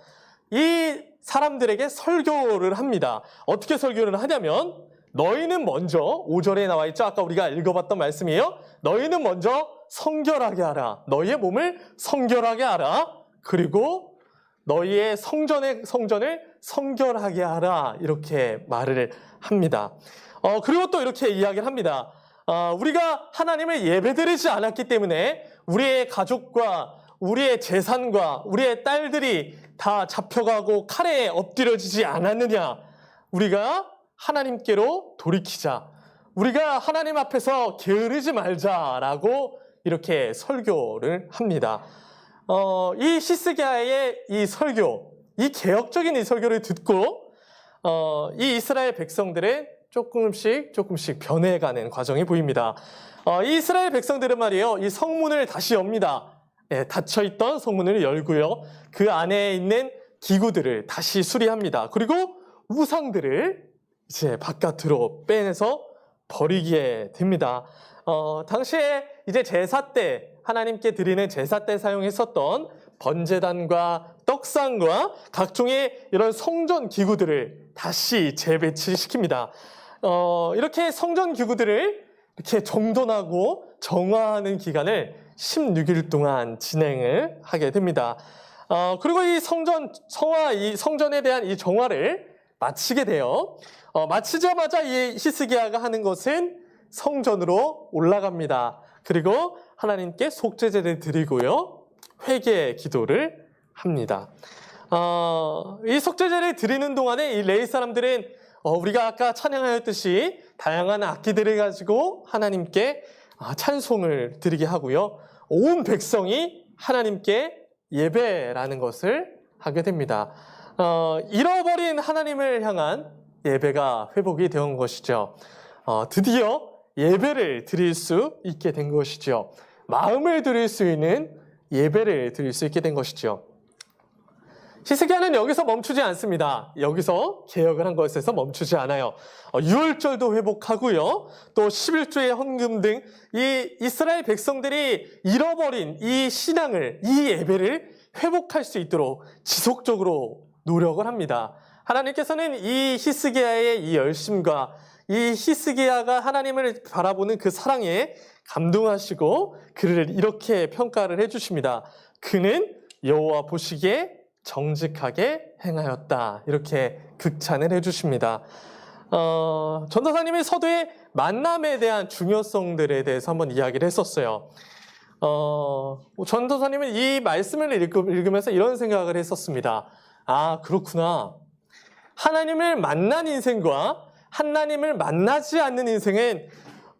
이 사람들에게 설교를 합니다. 어떻게 설교를 하냐면 너희는 먼저 5절에 나와 있죠. 아까 우리가 읽어봤던 말씀이에요. 너희는 먼저 성결하게 하라. 너희의 몸을 성결하게 하라. 그리고 너희의 성전을 성결하게 하라. 이렇게 말을 합니다. 그리고 또 이렇게 이야기를 합니다. 우리가 하나님을 예배드리지 않았기 때문에 우리의 가족과 우리의 재산과 우리의 딸들이 다 잡혀가고 칼에 엎드려지지 않았느냐. 우리가 하나님께로 돌이키자. 우리가 하나님 앞에서 게으르지 말자라고 이렇게 설교를 합니다. 이 히스기야의 이 설교, 이 개혁적인 이 설교를 듣고 이 이스라엘 백성들은 조금씩 변해가는 과정이 보입니다. 이 이스라엘 백성들은 말이에요, 이 성문을 다시 엽니다. 닫혀있던 성문을 열고요. 그 안에 있는 기구들을 다시 수리합니다. 그리고 우상들을 이제 바깥으로 빼내서 버리게 됩니다. 당시에 이제 제사 때, 하나님께 드리는 제사 때 사용했었던 번제단과 떡상과 각종의 이런 성전 기구들을 다시 재배치시킵니다. 이렇게 성전 기구들을 이렇게 정돈하고 정화하는 기간을 16일 동안 진행을 하게 됩니다. 그리고 이 성전에 대한 이 정화를 마치게 돼요. 마치자마자 이 히스기야가 하는 것은 성전으로 올라갑니다. 그리고 하나님께 속죄제를 드리고요, 회개 기도를 합니다. 이 속죄제를 드리는 동안에 이 레위 사람들은 우리가 아까 찬양하였듯이 다양한 악기들을 가지고 하나님께 찬송을 드리게 하고요, 온 백성이 하나님께 예배라는 것을 하게 됩니다. 잃어버린 하나님을 향한 예배가 회복이 되는 것이죠. 드디어 예배를 드릴 수 있게 된 것이죠. 마음을 드릴 수 있는 예배를 드릴 수 있게 된 것이죠. 히스기야는 여기서 멈추지 않습니다. 여기서 개혁을 한 것에서 멈추지 않아요. 유월절도 회복하고요, 또 11조의 헌금 등 이 이스라엘 백성들이 잃어버린 이 신앙을, 이 예배를 회복할 수 있도록 지속적으로 노력을 합니다. 하나님께서는 이 히스기야의 이 열심과 이 히스기야가 하나님을 바라보는 그 사랑에 감동하시고 그를 이렇게 평가를 해주십니다. 그는 여호와 보시기에 정직하게 행하였다. 이렇게 극찬을 해주십니다. 전도사님이 서두에 만남에 대한 중요성들에 대해서 한번 이야기를 했었어요. 전도사님은 이 말씀을 읽으면서 이런 생각을 했었습니다. 아, 그렇구나. 하나님을 만난 인생과 하나님을 만나지 않는 인생은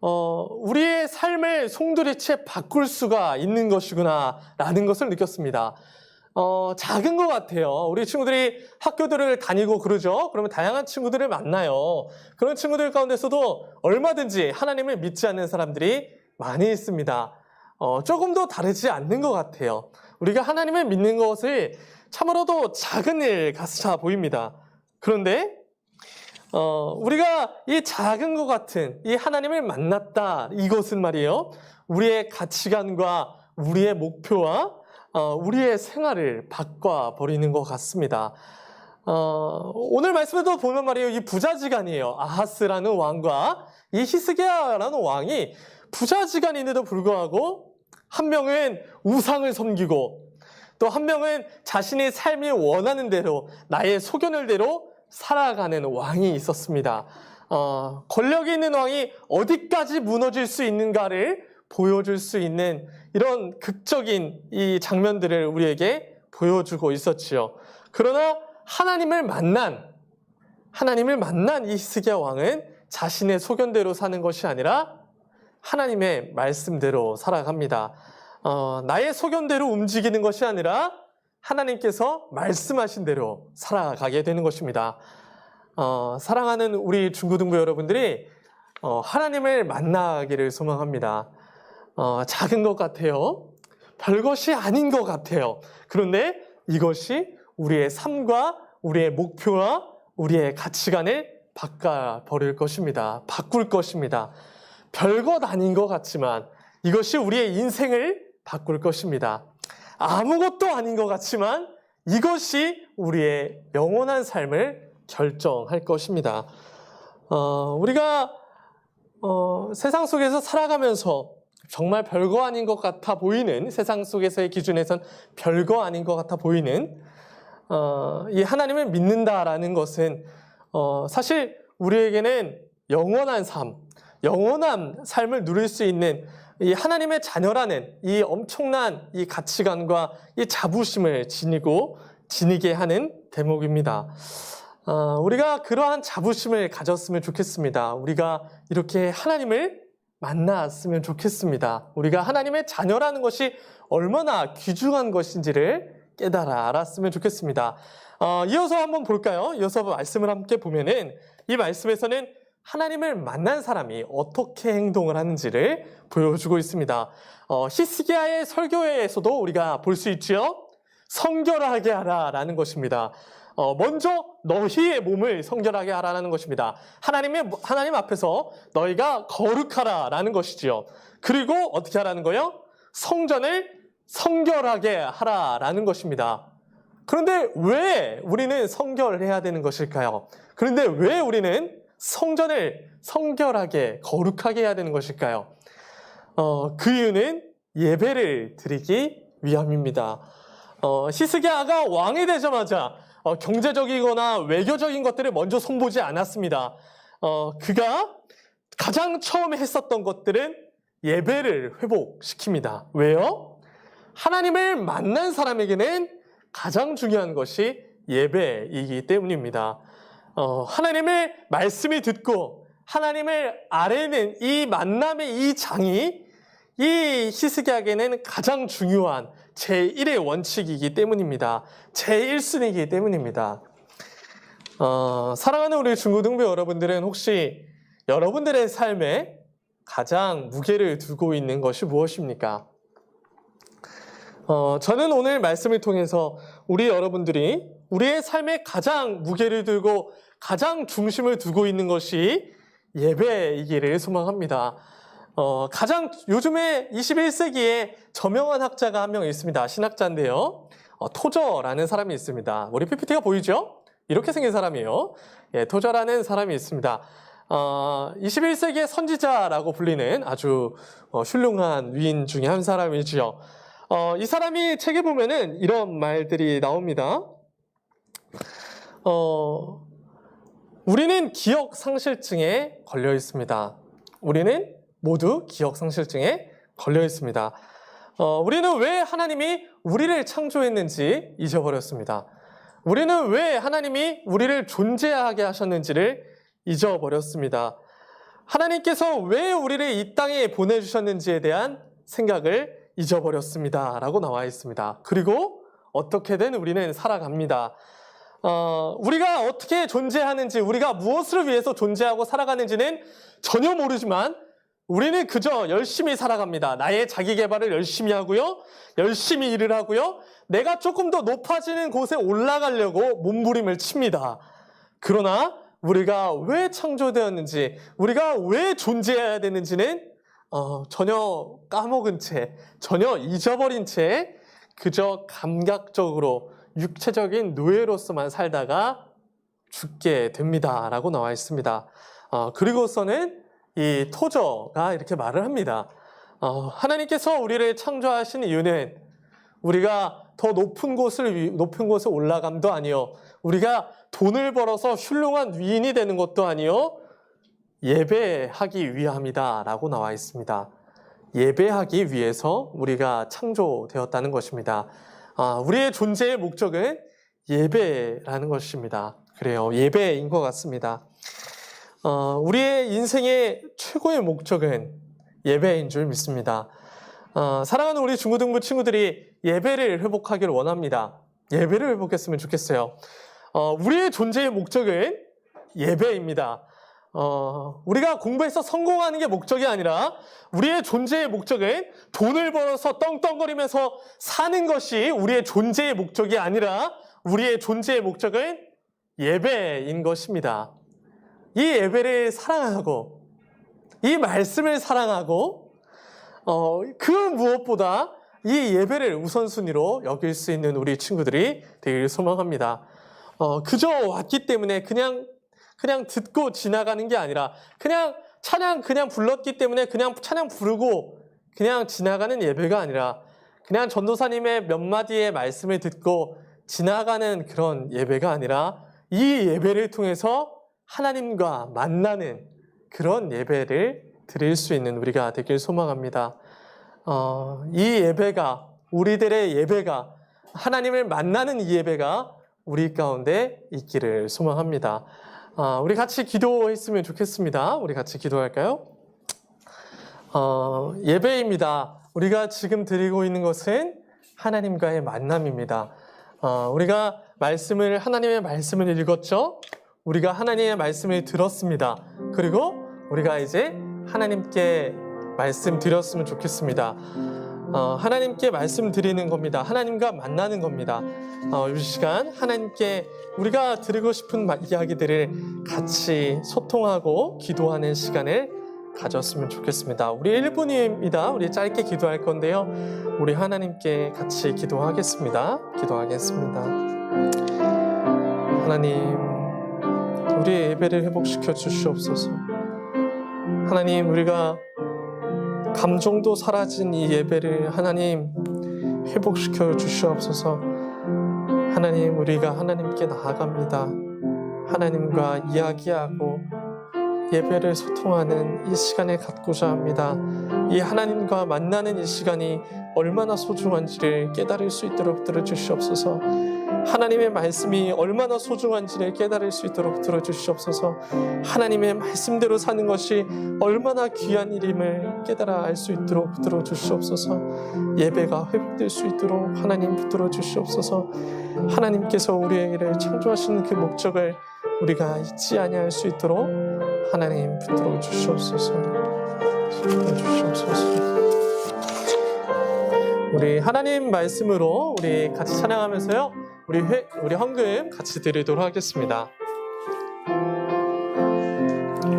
우리의 삶을 송두리째 바꿀 수가 있는 것이구나 라는 것을 느꼈습니다. 작은 것 같아요. 우리 친구들이 학교들을 다니고 그러죠. 그러면 다양한 친구들을 만나요. 그런 친구들 가운데서도 얼마든지 하나님을 믿지 않는 사람들이 많이 있습니다. 조금 더 다르지 않는 것 같아요. 우리가 하나님을 믿는 것을 참으로도 작은 일 같아 보입니다. 그런데 우리가 이 작은 것 같은 이 하나님을 만났다, 이것은 말이에요, 우리의 가치관과 우리의 목표와 우리의 생활을 바꿔버리는 것 같습니다. 오늘 말씀에도 보면 말이에요, 이 부자지간이에요. 아하스라는 왕과 이 히스기야라는 왕이 부자지간인데도 불구하고 한 명은 우상을 섬기고 또 한 명은 자신의 삶이 원하는 대로 나의 소견을 대로 살아가는 왕이 있었습니다. 권력이 있는 왕이 어디까지 무너질 수 있는가를 보여줄 수 있는 이런 극적인 이 장면들을 우리에게 보여주고 있었지요. 그러나 하나님을 만난 이 히스기야 왕은 자신의 소견대로 사는 것이 아니라 하나님의 말씀대로 살아갑니다. 나의 소견대로 움직이는 것이 아니라 하나님께서 말씀하신 대로 살아가게 되는 것입니다. 사랑하는 우리 중고등부 여러분들이 하나님을 만나기를 소망합니다. 작은 것 같아요. 별것이 아닌 것 같아요. 그런데 이것이 우리의 삶과 우리의 목표와 우리의 가치관을 바꿔버릴 것입니다. 바꿀 것입니다. 별것 아닌 것 같지만 이것이 우리의 인생을 바꿀 것입니다. 아무것도 아닌 것 같지만 이것이 우리의 영원한 삶을 결정할 것입니다. 우리가 세상 속에서 살아가면서 정말 별거 아닌 것 같아 보이는, 세상 속에서의 기준에선 별거 아닌 것 같아 보이는 이 하나님을 믿는다라는 것은 사실 우리에게는 영원한 삶을 누릴 수 있는 이 하나님의 자녀라는 이 엄청난 이 가치관과 이 자부심을 지니게 하는 대목입니다. 우리가 그러한 자부심을 가졌으면 좋겠습니다. 우리가 이렇게 하나님을 만났으면 좋겠습니다. 우리가 하나님의 자녀라는 것이 얼마나 귀중한 것인지를 깨달아 알았으면 좋겠습니다. 이어서 한번 볼까요? 이어서 말씀을 함께 보면은 이 말씀에서는 하나님을 만난 사람이 어떻게 행동을 하는지를 보여주고 있습니다. 히스기야의 설교에서도 우리가 볼 수 있죠. 성결하게 하라라는 것입니다. 먼저 너희의 몸을 성결하게 하라는 것입니다. 하나님 앞에서 너희가 거룩하라라는 것이지요. 그리고 어떻게 하라는 거예요? 성전을 성결하게 하라라는 것입니다. 그런데 왜 우리는 성결해야 되는 것일까요? 그런데 왜 우리는 성전을 성결하게 거룩하게 해야 되는 것일까요? 그 이유는 예배를 드리기 위함입니다. 히스기야가 왕이 되자마자 경제적이거나 외교적인 것들을 먼저 손보지 않았습니다. 그가 가장 처음에 했었던 것들은 예배를 회복시킵니다. 왜요? 하나님을 만난 사람에게는 가장 중요한 것이 예배이기 때문입니다. 하나님의 말씀이 듣고 하나님을 아뢰는 이 만남의 이 장이 이 히스기야에게는 가장 중요한 제1의 원칙이기 때문입니다. 제1순위이기 때문입니다. 사랑하는 우리 중고등부 여러분들은 혹시 여러분들의 삶에 가장 무게를 두고 있는 것이 무엇입니까? 저는 오늘 말씀을 통해서 우리 여러분들이 우리의 삶에 가장 무게를 두고 가장 중심을 두고 있는 것이 예배이기를 소망합니다. 가장 요즘에 21세기에 저명한 학자가 한 명 있습니다. 신학자인데요. 토저라는 사람이 있습니다. 우리 PPT가 보이죠? 이렇게 생긴 사람이에요. 예, 토저라는 사람이 있습니다. 21세기의 선지자라고 불리는 아주 훌륭한 위인 중에 한 사람이지요. 이 사람이 책에 보면은 이런 말들이 나옵니다. 우리는 기억상실증에 걸려 있습니다. 우리는 모두 기억상실증에 걸려 있습니다. 우리는 왜 하나님이 우리를 창조했는지 잊어버렸습니다. 우리는 왜 하나님이 우리를 존재하게 하셨는지를 잊어버렸습니다. 하나님께서 왜 우리를 이 땅에 보내주셨는지에 대한 생각을 잊어버렸습니다. 라고 나와 있습니다. 그리고 어떻게든 우리는 살아갑니다. 우리가 어떻게 존재하는지, 우리가 무엇을 위해서 존재하고 살아가는지는 전혀 모르지만 우리는 그저 열심히 살아갑니다. 나의 자기 개발을 열심히 하고요. 열심히 일을 하고요. 내가 조금 더 높아지는 곳에 올라가려고 몸부림을 칩니다. 그러나 우리가 왜 창조되었는지, 우리가 왜 존재해야 되는지는 전혀 까먹은 채, 전혀 잊어버린 채 그저 감각적으로 육체적인 노예로서만 살다가 죽게 됩니다. 라고 나와 있습니다. 그리고서는 이 토저가 이렇게 말을 합니다. 하나님께서 우리를 창조하신 이유는 우리가 더 높은 곳에 올라감도 아니요, 우리가 돈을 벌어서 훌륭한 위인이 되는 것도 아니요, 예배하기 위함이다 라고 나와 있습니다. 예배하기 위해서 우리가 창조되었다는 것입니다. 우리의 존재의 목적은 예배라는 것입니다. 그래요, 예배인 것 같습니다. 우리의 인생의 최고의 목적은 예배인 줄 믿습니다. 사랑하는 우리 중고등부 친구들이 예배를 회복하기를 원합니다. 예배를 회복했으면 좋겠어요. 우리의 존재의 목적은 예배입니다. 우리가 공부해서 성공하는 게 목적이 아니라 우리의 존재의 목적은 돈을 벌어서 떵떵거리면서 사는 것이 우리의 존재의 목적이 아니라 우리의 존재의 목적은 예배인 것입니다. 이 예배를 사랑하고 이 말씀을 사랑하고 그 무엇보다 이 예배를 우선순위로 여길 수 있는 우리 친구들이 되길 소망합니다. 그저 왔기 때문에 그냥 듣고 지나가는 게 아니라 그냥 찬양 그냥 불렀기 때문에 그냥 찬양 부르고 그냥 지나가는 예배가 아니라 그냥 전도사님의 몇 마디의 말씀을 듣고 지나가는 그런 예배가 아니라 이 예배를 통해서 하나님과 만나는 그런 예배를 드릴 수 있는 우리가 되길 소망합니다. 이 예배가, 우리들의 예배가, 하나님을 만나는 이 예배가 우리 가운데 있기를 소망합니다. 우리 같이 기도했으면 좋겠습니다. 우리 같이 기도할까요? 예배입니다. 우리가 지금 드리고 있는 것은 하나님과의 만남입니다. 우리가 하나님의 말씀을 읽었죠? 우리가 하나님의 말씀을 들었습니다. 그리고 우리가 이제 하나님께 말씀 드렸으면 좋겠습니다. 하나님께 말씀 드리는 겁니다. 하나님과 만나는 겁니다. 이 시간 하나님께 우리가 드리고 싶은 이야기들을 같이 소통하고 기도하는 시간을 가졌으면 좋겠습니다. 우리 1분입니다. 우리 짧게 기도할 건데요. 우리 하나님께 같이 기도하겠습니다. 하나님, 우리의 예배를 회복시켜 주시옵소서. 하나님, 우리가 감정도 사라진 이 예배를 하나님 회복시켜 주시옵소서. 하나님, 우리가 하나님께 나아갑니다. 하나님과 이야기하고 예배를 소통하는 이 시간을 갖고자 합니다. 이 하나님과 만나는 이 시간이 얼마나 소중한지를 깨달을 수 있도록 들어주시옵소서. 하나님의 말씀이 얼마나 소중한지를 깨달을 수 있도록 들어주시옵소서. 하나님의 말씀대로 사는 것이 얼마나 귀한 일임을 깨달아 알 수 있도록 들어주시옵소서. 예배가 회복될 수 있도록 하나님 붙들어 주시옵소서. 하나님께서 우리를 창조하신 그 목적을 우리가 잊지 아니할 수 있도록 하나님 붙들어 주시옵소서. 우리 하나님 말씀으로 우리 같이 찬양하면서요, 우리 헌금 같이 드리도록 하겠습니다.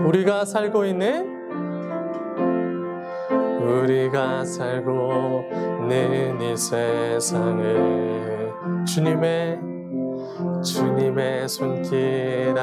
우리가 살고 있는 이 세상을 주님의 손길